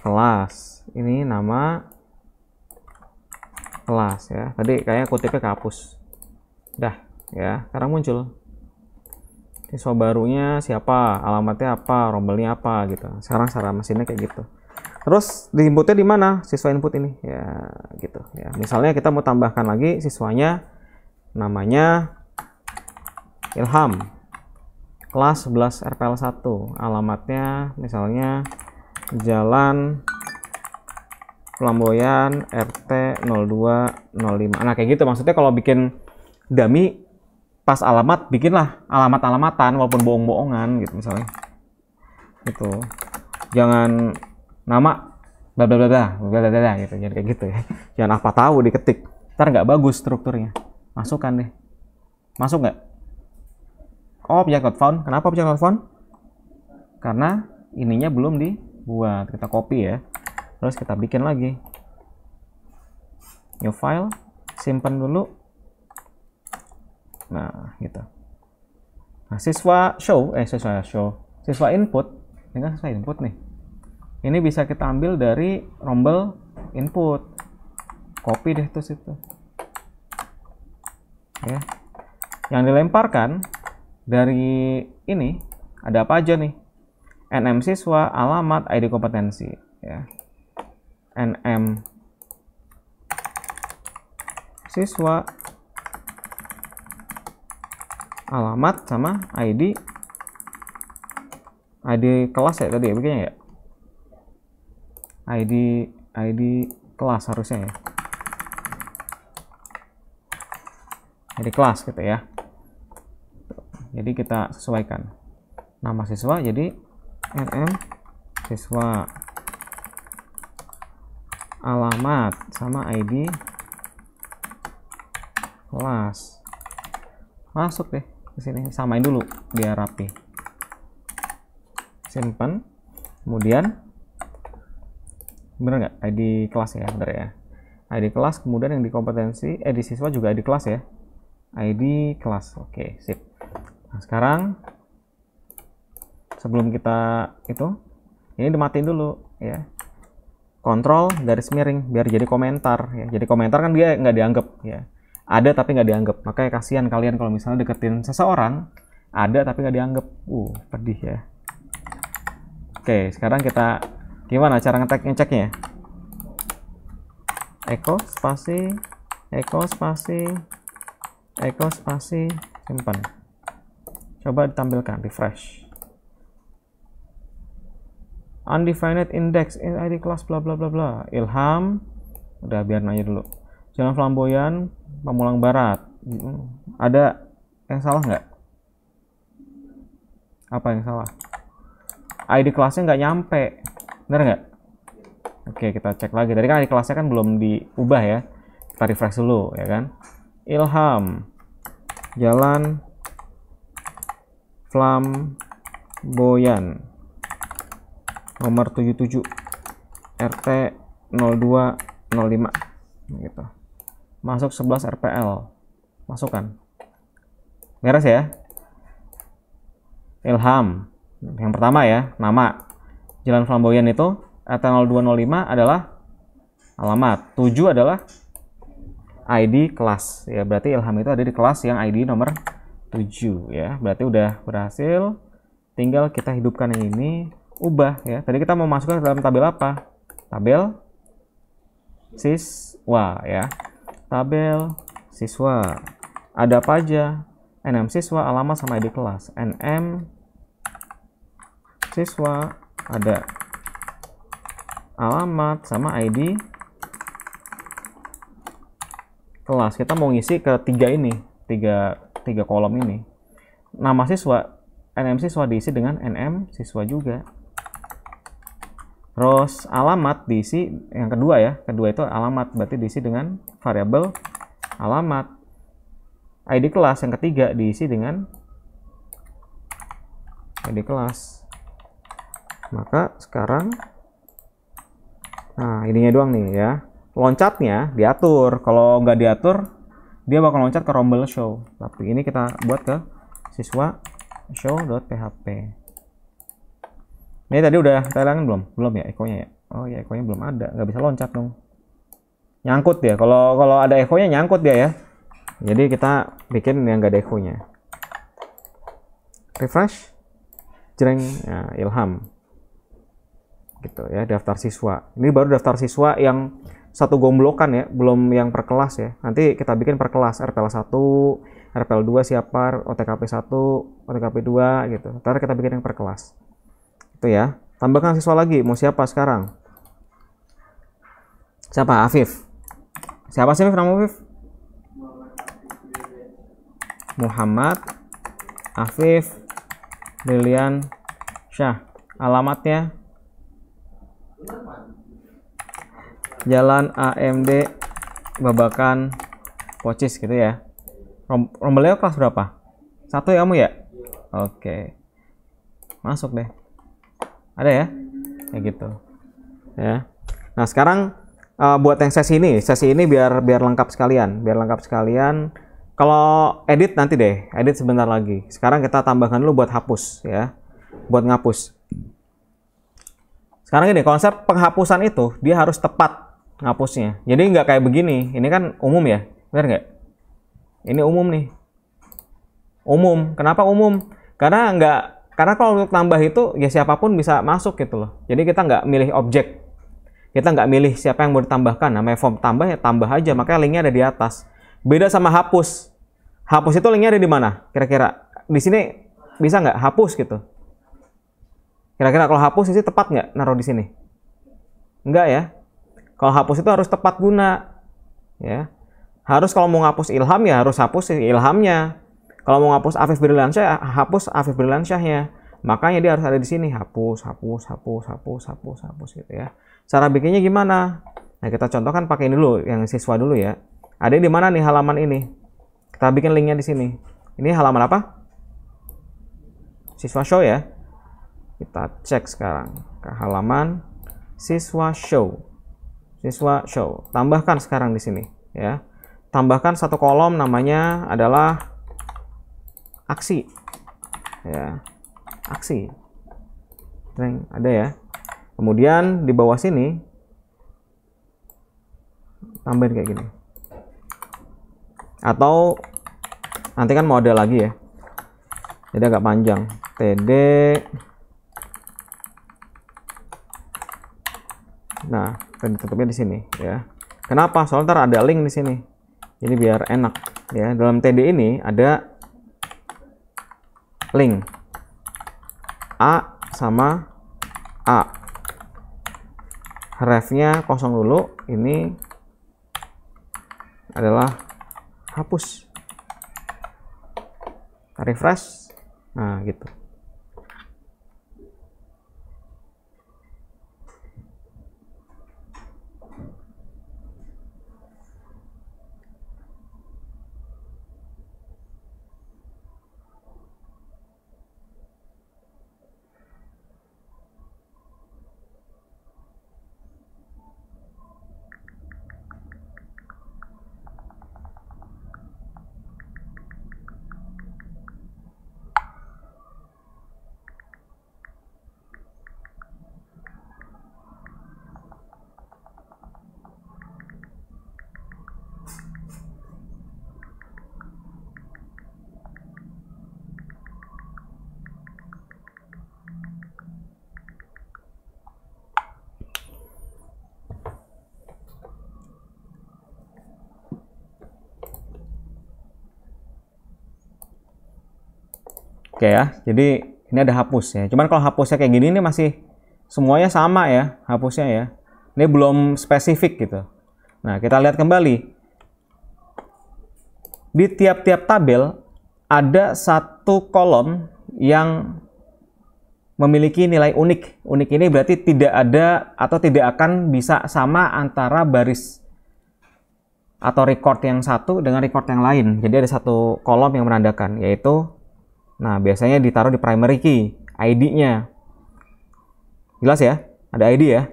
kelas. Ini nama kelas ya. Tadi kayaknya kutipnya kehapus. Dah ya, sekarang muncul. Siswa barunya siapa, alamatnya apa, rombelnya apa gitu. Sekarang cara mesinnya kayak gitu. Terus di inputnya di mana siswa input ini? Ya gitu ya. Misalnya kita mau tambahkan lagi siswanya, namanya Ilham, kelas 11 RPL 1, alamatnya misalnya Jalan Flamboyan RT 0205. Nah kayak gitu, maksudnya kalau bikin dummy pas alamat bikinlah alamat-alamatan walaupun bohong-bohongan gitu misalnya. Gitu. Jangan nama bla bla bla bla bla gitu, jadi kayak gitu ya. Jangan apa tahu diketik. Ntar nggak bagus strukturnya. Masukkan deh. Masuk nggak? Oh, object not found. Kenapa object not found? Karena ininya belum dibuat. Kita copy ya. Terus kita bikin lagi. New file, simpan dulu. Nah, gitu. Nah, siswa input, ini kan siswa input nih. Ini bisa kita ambil dari rombel input. Copy deh tuh situ. Ya. Yang dilemparkan dari ini ada apa aja nih? NM siswa, alamat, ID kompetensi, ya. NM siswa, alamat sama ID kelas ya tadi ya begini ya. ID kelas harusnya ya. ID kelas gitu ya. Jadi kita sesuaikan. Nama siswa jadi NM siswa, alamat sama ID kelas. Masuk deh ke sini, samain dulu biar rapi. Simpan. Kemudian bener nggak ID kelas ya, bener ya. ID kelas, kemudian yang di kompetensi di siswa juga ID kelas ya. ID kelas. Oke, sip. Nah, sekarang sebelum kita itu ini dimatiin dulu ya. Kontrol garis miring biar jadi komentar ya. Jadi komentar kan dia nggak dianggap ya. Ada tapi nggak dianggap. Makanya kasihan kalian kalau misalnya deketin seseorang, ada tapi nggak dianggap. Pedih ya. Oke, sekarang kita gimana cara ngeceknya? Echo spasi, simpan. Coba ditampilkan, refresh. Undefined index ID kelas bla bla bla bla. Ilham, udah biar nanya dulu. Jalan Flamboyan, Pamulang Barat. Ada yang salah nggak? Apa yang salah? ID kelasnya nggak nyampe, bener nggak? Oke, kita cek lagi. Tadi kan ID kelasnya kan belum diubah ya. Kita refresh dulu ya kan. Ilham, Jalan Flamboyan, nomor 77, RT 0205 gitu. Masuk 11 RPL. Masukkan. Beres ya. Ilham. Yang pertama ya, nama. Jalan Flamboyan itu RT 0205 adalah alamat. 7 adalah ID kelas. Ya, berarti Ilham itu ada di kelas yang ID nomor 7 ya. Berarti udah berhasil. Tinggal kita hidupkan yang ini, ubah ya. Tadi kita mau masukkan ke dalam tabel apa? Tabel siswa ya. Tabel siswa. Ada apa aja? NM siswa, alamat sama ID kelas. NM siswa ada alamat sama ID kelas. Kita mau ngisi ke tiga ini, tiga kolom ini. Nama siswa, NM siswa diisi dengan NM siswa juga. Terus alamat diisi yang kedua ya. Kedua itu alamat, berarti diisi dengan variabel alamat. ID kelas yang ketiga diisi dengan ID kelas. Maka sekarang nah ininya doang nih ya. Loncatnya diatur. Kalau nggak diatur dia bakal loncat ke rombel show. Tapi ini kita buat ke siswa show.php. Ini tadi udah kita hilangin belum? Belum ya echo-nya ya. Oh ya, echo-nya belum ada, nggak bisa loncat dong. Nyangkut dia, kalau ada echo-nya nyangkut dia ya. Jadi kita bikin yang nggak ada echo-nya. Refresh, jreng, ya, Ilham. Gitu ya, daftar siswa. Ini baru daftar siswa yang satu gomblokan ya, belum yang per kelas ya. Nanti kita bikin per kelas, RPL 1, RPL 2 siapa, OTKP 1, OTKP 2 gitu. Ntar kita bikin yang per kelas. Itu ya. Tambahkan siswa lagi, mau siapa sekarang? Siapa? Afif. Siapa sih nama Afif? Muhammad Afif Lilian Syah. Alamatnya Jalan AMD Babakan Pocis gitu ya. Rombelnya kelas berapa? 1 ya kamu ya? Oke. Masuk deh. Ada ya? Kayak gitu. Ya. Nah, sekarang buat yang sesi ini biar lengkap sekalian, Kalau edit nanti deh, edit sebentar lagi. Sekarang kita tambahkan dulu buat hapus ya. Buat ngapus. Sekarang ini konsep penghapusan itu dia harus tepat ngapusnya. Jadi nggak kayak begini. Ini kan umum ya, benar nggak? Ini umum nih. Umum. Kenapa umum? Karena kalau untuk tambah itu ya siapapun bisa masuk gitu loh. Jadi kita nggak milih objek. Kita nggak milih siapa yang mau ditambahkan. Namanya form tambah ya tambah aja. Makanya linknya ada di atas. Beda sama hapus. Hapus itu linknya ada di mana? Kira-kira di sini bisa nggak hapus gitu? Kira-kira kalau hapus sih tepat nggak naruh di sini? Enggak ya. Kalau hapus itu harus tepat guna. Ya. Harus kalau mau ngapus Ilham ya harus hapus Ilhamnya. Kalau mau ngapus Afif Briliansyah, hapus Afif Briliansyahnya. Makanya dia harus ada di sini. Hapus gitu ya. Cara bikinnya gimana? Nah, kita contohkan pakai ini dulu, yang siswa dulu ya. Ada di mana nih halaman ini? Kita bikin linknya di sini. Ini halaman apa? Siswa show ya. Kita cek sekarang ke halaman siswa show. Siswa show. Tambahkan sekarang di sini ya. Tambahkan satu kolom namanya adalah aksi. Ya. Aksi. Ada ya. Kemudian di bawah sini tambahin kayak gini. Atau nanti kan mau ada lagi ya. Jadi agak panjang. TD. Nah, tutupnya di sini ya. Kenapa? Soalnya ntar ada link di sini. Jadi biar enak ya. Dalam TD ini ada link A sama A. Refnya kosong dulu. Ini adalah hapus. Refresh. Nah, gitu. Oke ya, jadi ini ada hapus ya. Cuman kalau hapusnya kayak gini ini masih semuanya sama ya hapusnya ya. Ini belum spesifik gitu. Nah, kita lihat kembali. Di tiap-tiap tabel ada satu kolom yang memiliki nilai unik. Unik ini berarti tidak ada atau tidak akan bisa sama antara baris atau record yang satu dengan record yang lain. Jadi ada satu kolom yang menandakan, yaitu nah, biasanya ditaruh di primary key, ID-nya. Jelas ya? Ada ID ya.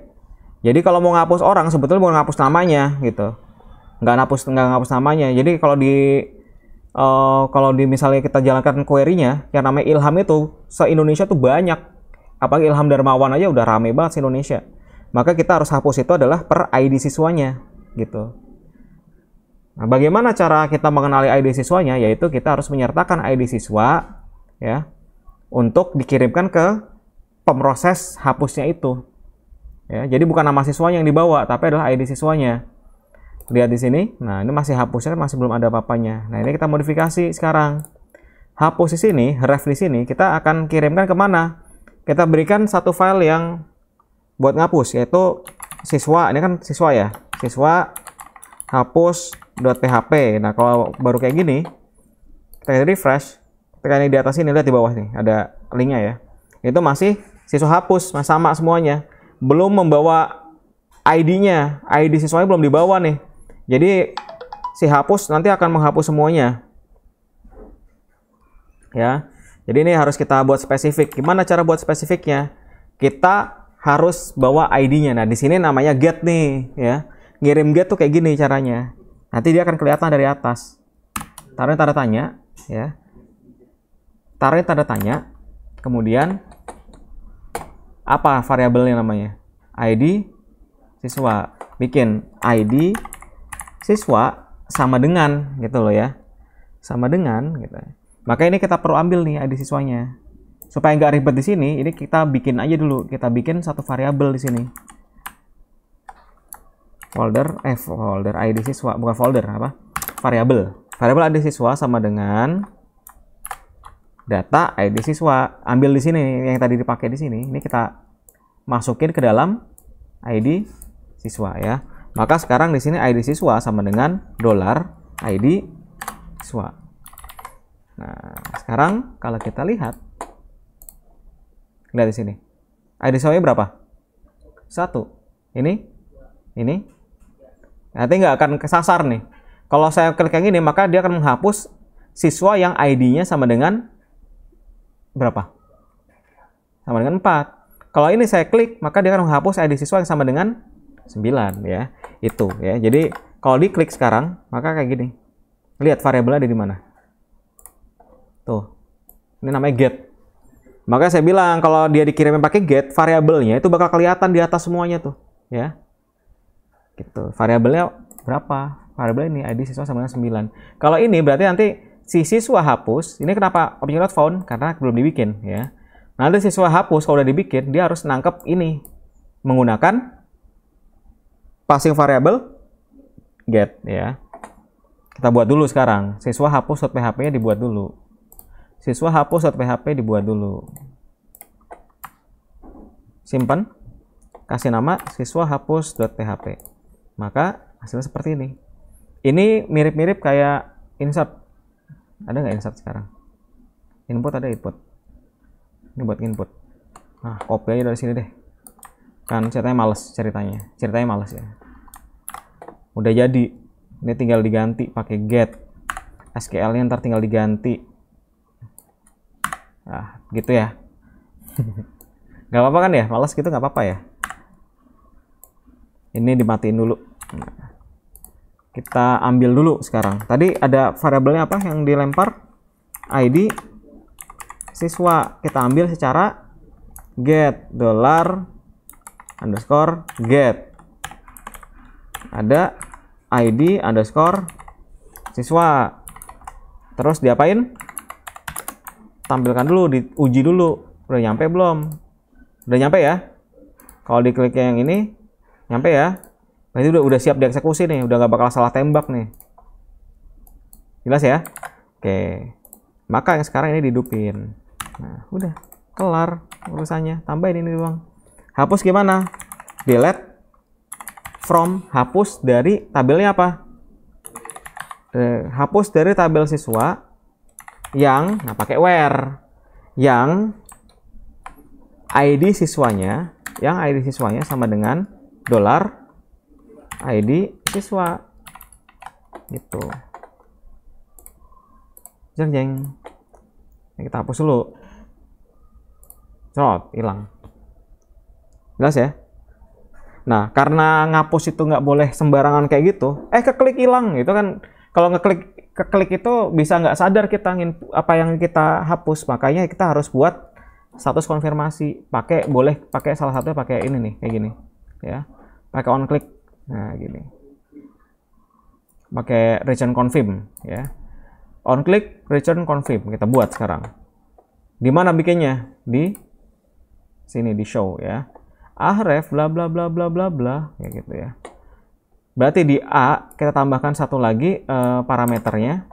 Jadi kalau mau ngapus orang, sebetulnya mau ngapus namanya gitu. Nggak ngapus namanya. Jadi kalau di misalnya kita jalankan query-nya, yang namanya Ilham itu se-Indonesia tuh banyak. Apalagi Ilham Darmawan aja udah rame banget se-Indonesia. maka kita harus hapus itu adalah per ID siswanya gitu. Nah, bagaimana cara kita mengenali ID siswanya? Yaitu kita harus menyertakan ID siswa ya untuk dikirimkan ke pemroses hapusnya itu. Ya, jadi bukan nama siswanya yang dibawa, tapi adalah ID siswanya. Lihat di sini. Nah, ini masih hapusnya, masih belum ada apa-apanya. Nah, ini kita modifikasi sekarang. Hapus di sini, ref di sini, kita akan kirimkan kemana? Kita berikan satu file yang buat ngapus, yaitu siswa. Ini kan siswa ya. Siswa hapus.php. Nah, kalau baru kayak gini, kita refresh. Tekan ini di atas ini, lihat di bawah nih, ada linknya ya. Itu masih siswa hapus, sama semuanya. Belum membawa ID-nya. ID siswanya belum dibawa nih. Jadi si hapus nanti akan menghapus semuanya. Ya. Jadi ini harus kita buat spesifik. Gimana cara buat spesifiknya? Kita harus bawa ID-nya. Nah, di sini namanya get nih, ya. Ngirim get tuh kayak gini caranya. Nanti dia akan kelihatan dari atas. Taruhin tanda tanya, ya. Taruhin tanda tanya. Kemudian apa variabelnya namanya? ID siswa. Bikin ID siswa sama dengan gitu loh ya, sama dengan gitu. Maka ini kita perlu ambil nih ID siswanya supaya nggak ribet di sini. Ini kita bikin aja dulu, kita bikin satu variabel di sini, folder ID siswa, bukan folder, apa, variabel ID siswa sama dengan data ID siswa. Ambil di sini yang tadi dipakai di sini, ini kita masukin ke dalam ID siswa ya. Maka sekarang di sini ID siswa sama dengan $ID siswa. Nah, sekarang kalau kita lihat di sini. ID siswanya berapa? 1. Ini. Nanti nggak akan kesasar nih. Kalau saya klik yang ini, maka dia akan menghapus siswa yang ID-nya sama dengan berapa? Sama dengan 4. Kalau ini saya klik, maka dia akan menghapus ID siswa yang sama dengan 9 ya. Itu ya. Jadi kalau diklik sekarang, maka kayak gini. Lihat variabelnya ada di mana. Tuh. Ini namanya get. Maka saya bilang kalau dia dikirimnya pakai get, variabelnya itu bakal kelihatan di atas semuanya tuh, ya. Gitu. Variabelnya berapa? Variabel ini ID siswa sama dengan 9. Kalau ini berarti nanti si siswa hapus. Ini kenapa object not found? Karena belum dibikin ya. Nanti siswa hapus kalau udah dibikin, dia harus nangkep ini menggunakan passing variable get ya. Kita buat dulu sekarang. Siswa hapus.php-nya dibuat dulu. Siswa hapus.php dibuat dulu. Simpan. Kasih nama siswa hapus.php. Maka hasilnya seperti ini. Ini mirip-mirip kayak insert. Ada nggak insert sekarang? Input ada input. Ini buat input. Nah, copy aja dari sini deh. Kan ceritanya males ceritanya males ya. Udah jadi. Ini tinggal diganti pakai get. SQL-nya ntar tinggal diganti. Nah, gitu ya. Gak apa-apa kan ya? Males gitu gak apa-apa ya. Ini dimatiin dulu. Nah, kita ambil dulu sekarang. Tadi ada variabelnya apa yang dilempar? ID siswa. Kita ambil secara get $_get. Ada ID underscore siswa. Terus diapain? Tampilkan dulu, diuji dulu. Udah nyampe belum? Udah nyampe ya? Kalau diklik yang ini, nyampe ya? Berarti udah siap dieksekusi nih. Udah nggak bakal salah tembak nih. Jelas ya? Oke. Maka yang sekarang ini dihidupin. Nah, udah. Kelar urusannya. Tambahin ini doang. Hapus gimana? Delete from, hapus dari tabelnya apa? Hapus dari tabel siswa yang, nah pakai where, yang ID siswanya sama dengan $ID siswa. Gitu. Jeng. Kita hapus dulu. Cerot, hilang. Jelas ya? Nah, karena ngapus itu nggak boleh sembarangan kayak gitu, keklik hilang gitu kan. Kalau keklik itu bisa nggak sadar kita apa yang kita hapus. Makanya kita harus buat status konfirmasi. Boleh pakai salah satunya pakai ini nih, kayak gini. ya. Pakai on click. Nah, gini. Pakai return confirm ya. On click return confirm kita buat sekarang. Di mana bikinnya? Di sini di show ya. Ahref bla bla bla bla bla bla kayak gitu ya. Berarti di A kita tambahkan satu lagi parameternya.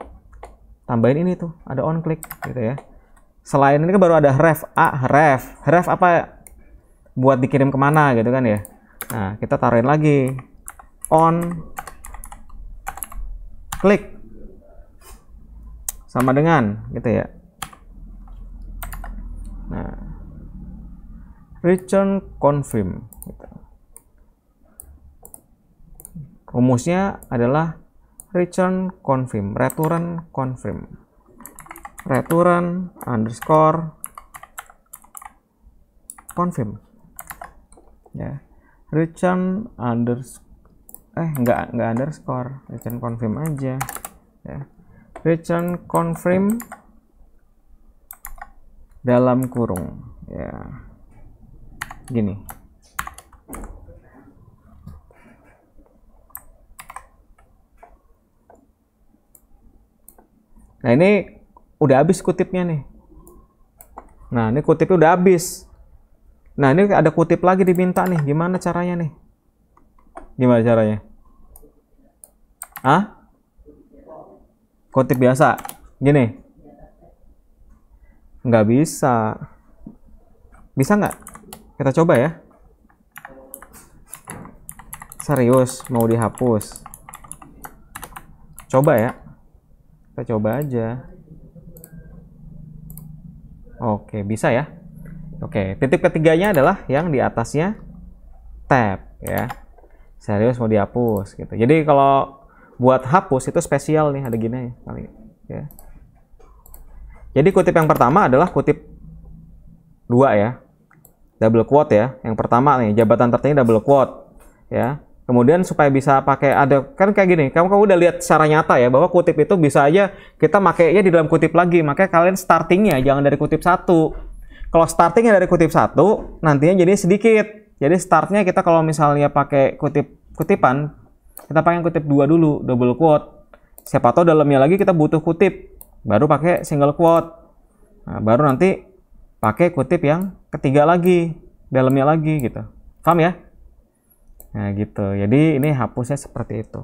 Tambahin ini tuh, ada on click gitu ya. Selain ini kan baru ada ref A, ref apa buat dikirim kemana gitu kan ya. Nah, kita taruhin lagi on click sama dengan gitu ya. Nah, return confirm gitu. Rumusnya adalah return confirm, return confirm, return underscore confirm ya, return enggak underscore, return confirm aja ya, return confirm dalam kurung ya, gini. Nah, ini udah habis kutipnya nih. Nah, ini kutipnya udah habis. Nah, ini ada kutip lagi diminta nih. Gimana caranya nih? Gimana caranya? Hah? Kutip biasa? Gini? Nggak bisa. Bisa nggak? Kita coba ya. Serius, mau dihapus. Coba ya. Kita coba aja. Oke, bisa ya. Oke, titik ketiganya adalah yang di atasnya tab ya. Serius mau dihapus gitu. Jadi kalau buat hapus itu spesial nih, ada gini kali ya. Jadi kutip yang pertama adalah kutip 2 ya. Double quote ya. Yang pertama nih, jabatan tertinggi double quote ya. Kemudian supaya bisa pakai ada kan kayak gini, kamu udah lihat secara nyata ya bahwa kutip itu bisa aja kita makainya di dalam kutip lagi. Makanya kalian startingnya jangan dari kutip 1. Kalau startingnya dari kutip 1, nantinya jadi sedikit. Jadi startnya kita kalau misalnya pakai kutipan, kita pakai kutip 2 dulu, double quote. Siapa tahu dalamnya lagi kita butuh kutip, baru pakai single quote. Nah, baru nanti pakai kutip yang ketiga lagi, dalamnya lagi gitu. Paham ya? Nah gitu, jadi ini hapusnya seperti itu.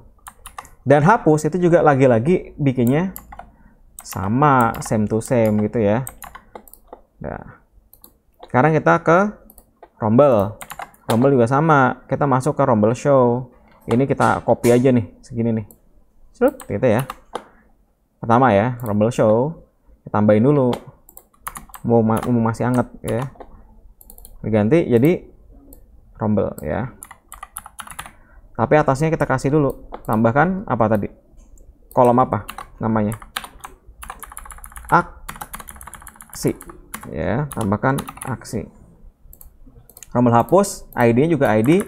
Dan hapus itu juga lagi-lagi bikinnya sama, same to same gitu ya. Nah, sekarang kita ke Rumble. Rumble juga sama, kita masuk ke Rumble Show. Ini kita copy aja nih, segini nih. Srup, gitu ya. Pertama ya, Rumble Show. Kita tambahin dulu. Mau masih anget ya. Diganti jadi Rumble ya. Tapi atasnya kita kasih dulu, tambahkan apa tadi? Kolom apa namanya? Aksi. Ya, tambahkan aksi. Rumble hapus, ID-nya juga ID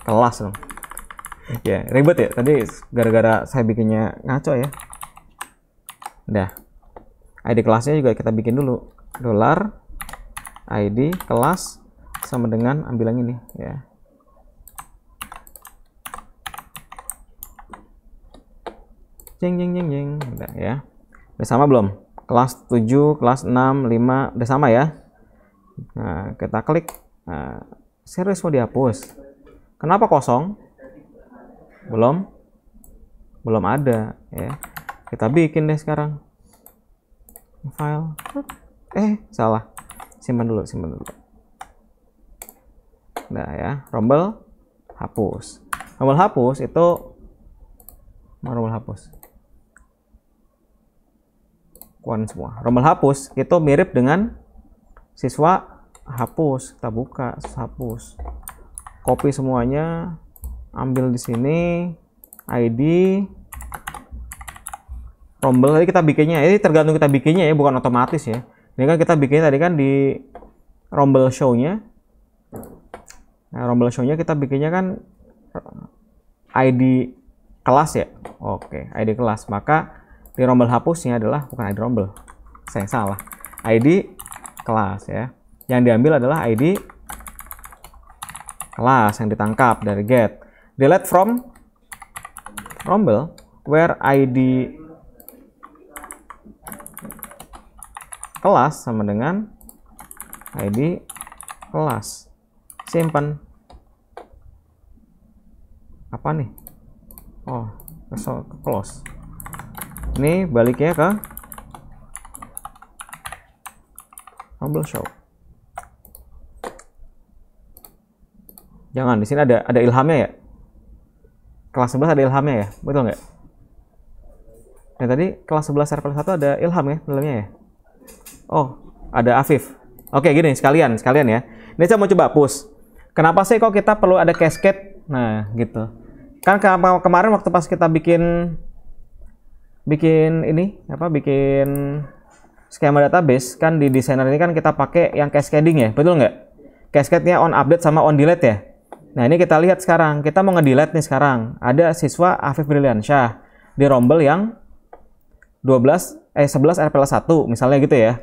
kelas dong. Ya, ribet ya. Tadi gara-gara saya bikinnya ngaco ya. Udah. ID kelasnya juga kita bikin dulu. Dolar ID kelas sama dengan ambil yang ini ya. Jeng. Udah ya. Udah sama belum? Kelas 7, kelas 6, 5 udah sama ya. Nah, kita klik. Nah, serius mau dihapus. Kenapa kosong? Belum ada ya. Kita bikin deh sekarang. File. Salah. Simpan dulu. Nah ya, Rumble hapus. Rumble hapus itu Rumble hapus. Semua. Rumble hapus itu mirip dengan siswa hapus. Kita buka hapus. Copy semuanya, ambil di sini ID Rumble tadi kita bikinnya. Ini tergantung kita bikinnya ya, bukan otomatis ya. Ini kan kita bikin tadi kan di Rumble Show-nya. Nah, Rumble Show-nya kita bikinnya kan ID kelas ya. Oke, ID kelas. Maka di Rumble hapusnya adalah bukan ID Rumble. Saya salah. ID kelas ya. Yang diambil adalah ID kelas yang ditangkap dari get. Delete from Rumble where ID kelas sama dengan ID kelas. Simpan. Apa nih? Oh, ke close. Ini baliknya ke Rumble show. Jangan, di sini ada ilhamnya ya. Kelas 11 ada ilhamnya ya, betul nggak? Nah tadi kelas 11 RPL 1 ada ilham ya dalamnya ya. Oh, ada Afif. Oke, gini sekalian ya. Ini saya mau coba push. Kenapa sih kok kita perlu ada cascade? Nah, gitu. Kan kemarin waktu pas kita bikin skema database kan di designer ini kan kita pakai yang cascading ya, betul nggak? Cascade-nya on update sama on delete ya. Nah, ini kita lihat sekarang. Kita mau nge-delete nih sekarang. Ada siswa Afif Briliansyah di Rumble yang 11 RPL 1 misalnya gitu ya.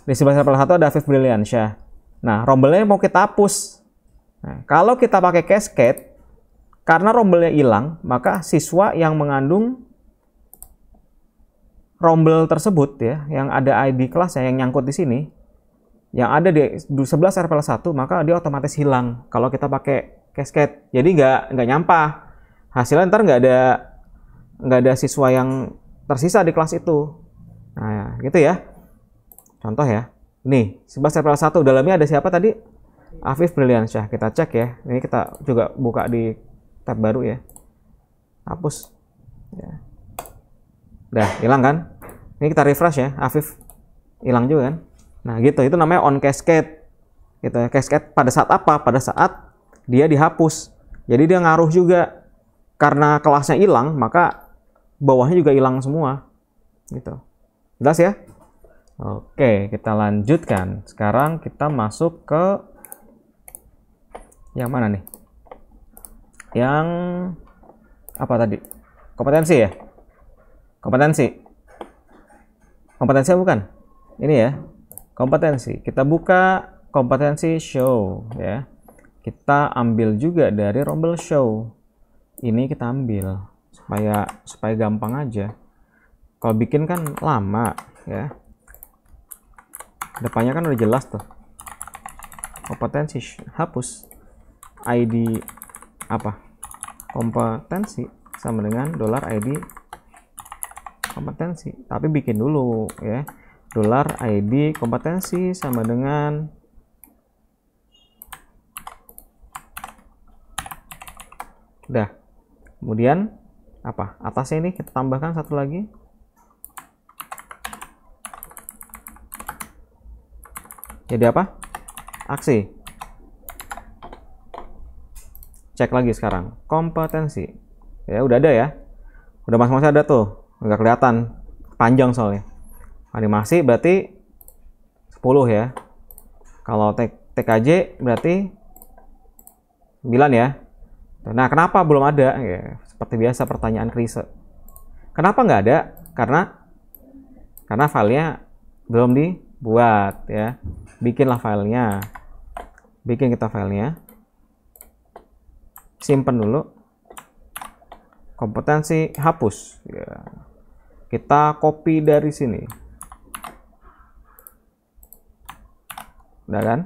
Di 11 RPL 1 ada Afif Briliansyah. Nah, Rumble-nya mau kita hapus. Nah, kalau kita pakai cascade, karena Rumble-nya hilang, maka siswa yang mengandung Rumble tersebut ya, yang ada ID kelasnya yang nyangkut di sini, yang ada di 11 RPL 1, maka dia otomatis hilang kalau kita pakai cascade. Jadi nggak nyampah. Hasilnya ntar nggak ada siswa yang tersisa di kelas itu. Nah, gitu ya. Contoh ya. Nih, 11 RPL 1 dalamnya ada siapa tadi? Afif Briliansyah. Kita cek ya. Ini kita juga buka di tab baru ya. Hapus. Ya. Udah, hilang kan? Ini kita refresh ya. Afif hilang juga kan? Nah, gitu. Itu namanya on cascade. Gitu ya. Cascade pada saat apa? Pada saat dia dihapus. Jadi dia ngaruh juga. Karena kelasnya hilang, maka bawahnya juga hilang semua. Gitu. Jelas ya? Oke, kita lanjutkan. Sekarang kita masuk ke yang mana nih? Yang apa tadi? Kompetensi ya? Kompetensi bukan? Ini ya. Kompetensi. Kita buka kompetensi show ya. Kita ambil juga dari Rumble show. Ini kita ambil supaya gampang aja. Kalau bikin kan lama ya. Depannya kan udah jelas tuh. Kompetensi hapus. ID apa? Kompetensi sama dengan $ID kompetensi. Tapi bikin dulu ya. $ID kompetensi sama dengan udah. Kemudian apa? Atasnya ini kita tambahkan satu lagi. Jadi apa? Aksi. Cek lagi sekarang. Kompetensi. Ya udah ada ya. Udah masing-masing ada tuh. Nggak kelihatan. Panjang soalnya. Animasi berarti 10 ya. Kalau TKJ berarti 9 ya. Nah, kenapa belum ada? Ya, seperti biasa pertanyaan Krise. Kenapa nggak ada? Karena filenya belum dibuat ya. Bikinlah filenya. Bikin kita filenya. Simpan dulu. Kompetensi hapus. Ya. Kita copy dari sini. Udah kan?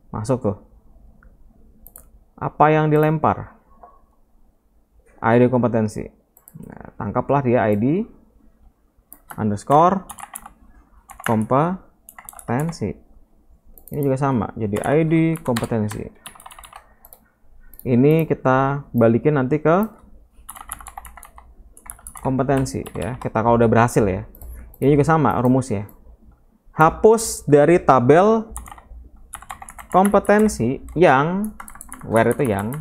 Masuk tuh. Apa yang dilempar? ID kompetensi. Nah, tangkaplah dia ID underscore kompetensi. Ini juga sama. Jadi ID kompetensi. Ini kita balikin nanti ke kompetensi ya. Kita kalau udah berhasil ya. Ini juga sama rumusnya. Hapus dari tabel kompetensi yang where itu yang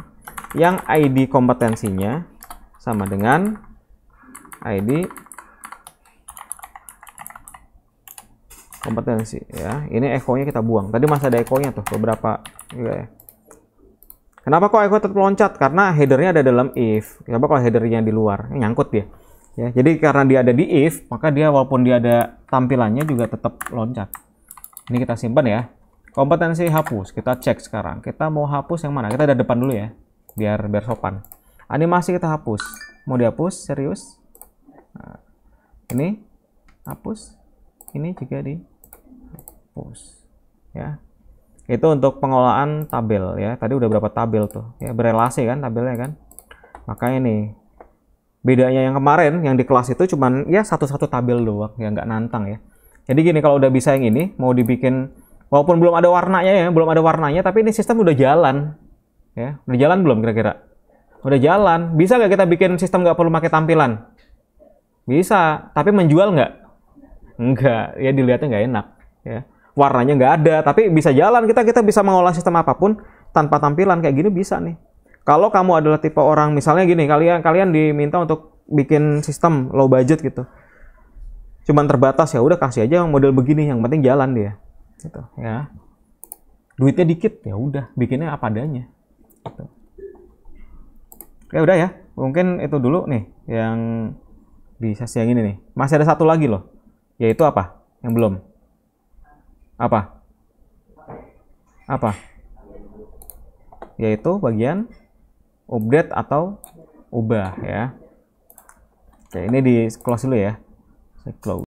ID kompetensinya sama dengan ID kompetensi ya. Ini echo-nya kita buang. Tadi masih ada echo-nya tuh beberapa juga ya. Kenapa kok echo tetap loncat? Karena headernya ada dalam if. Coba kalau headernya di luar, nyangkut dia. Ya, jadi karena dia ada di if, maka dia walaupun dia ada tampilannya juga tetap loncat. Ini kita simpan ya. Kompetensi hapus, kita cek sekarang. Kita mau hapus yang mana? Kita dari depan dulu ya, biar sopan. Animasi kita hapus. Mau dihapus? Serius? Nah, ini hapus. Ini juga dihapus. Ya. Itu untuk pengelolaan tabel ya. Tadi udah berapa tabel tuh? Ya, berelasi kan tabelnya kan. Makanya nih, bedanya yang kemarin yang di kelas itu cuman ya satu-satu tabel doang, ya nggak nantang ya. Jadi gini, kalau udah bisa yang ini, mau dibikin walaupun belum ada warnanya ya, belum ada warnanya, tapi ini sistem udah jalan. Ya, udah jalan belum kira-kira? Udah jalan. Bisa nggak kita bikin sistem nggak perlu pakai tampilan? Bisa, tapi menjual nggak? Enggak, ya dilihatnya nggak enak. Ya. Warnanya nggak ada, tapi bisa jalan. Kita bisa mengolah sistem apapun tanpa tampilan kayak gini bisa nih. Kalau kamu adalah tipe orang, misalnya gini, kalian diminta untuk bikin sistem low budget gitu. Cuman terbatas, ya udah kasih aja model begini, yang penting jalan dia. Gitu, ya. Duitnya dikit, ya udah bikinnya apa adanya. Gitu. Ya udah ya, mungkin itu dulu nih yang di sesi yang ini nih. Masih ada satu lagi loh, yaitu apa? Yang belum. Apa? Apa? Yaitu bagian update atau ubah ya. Oke, ini di close dulu ya. Saya close.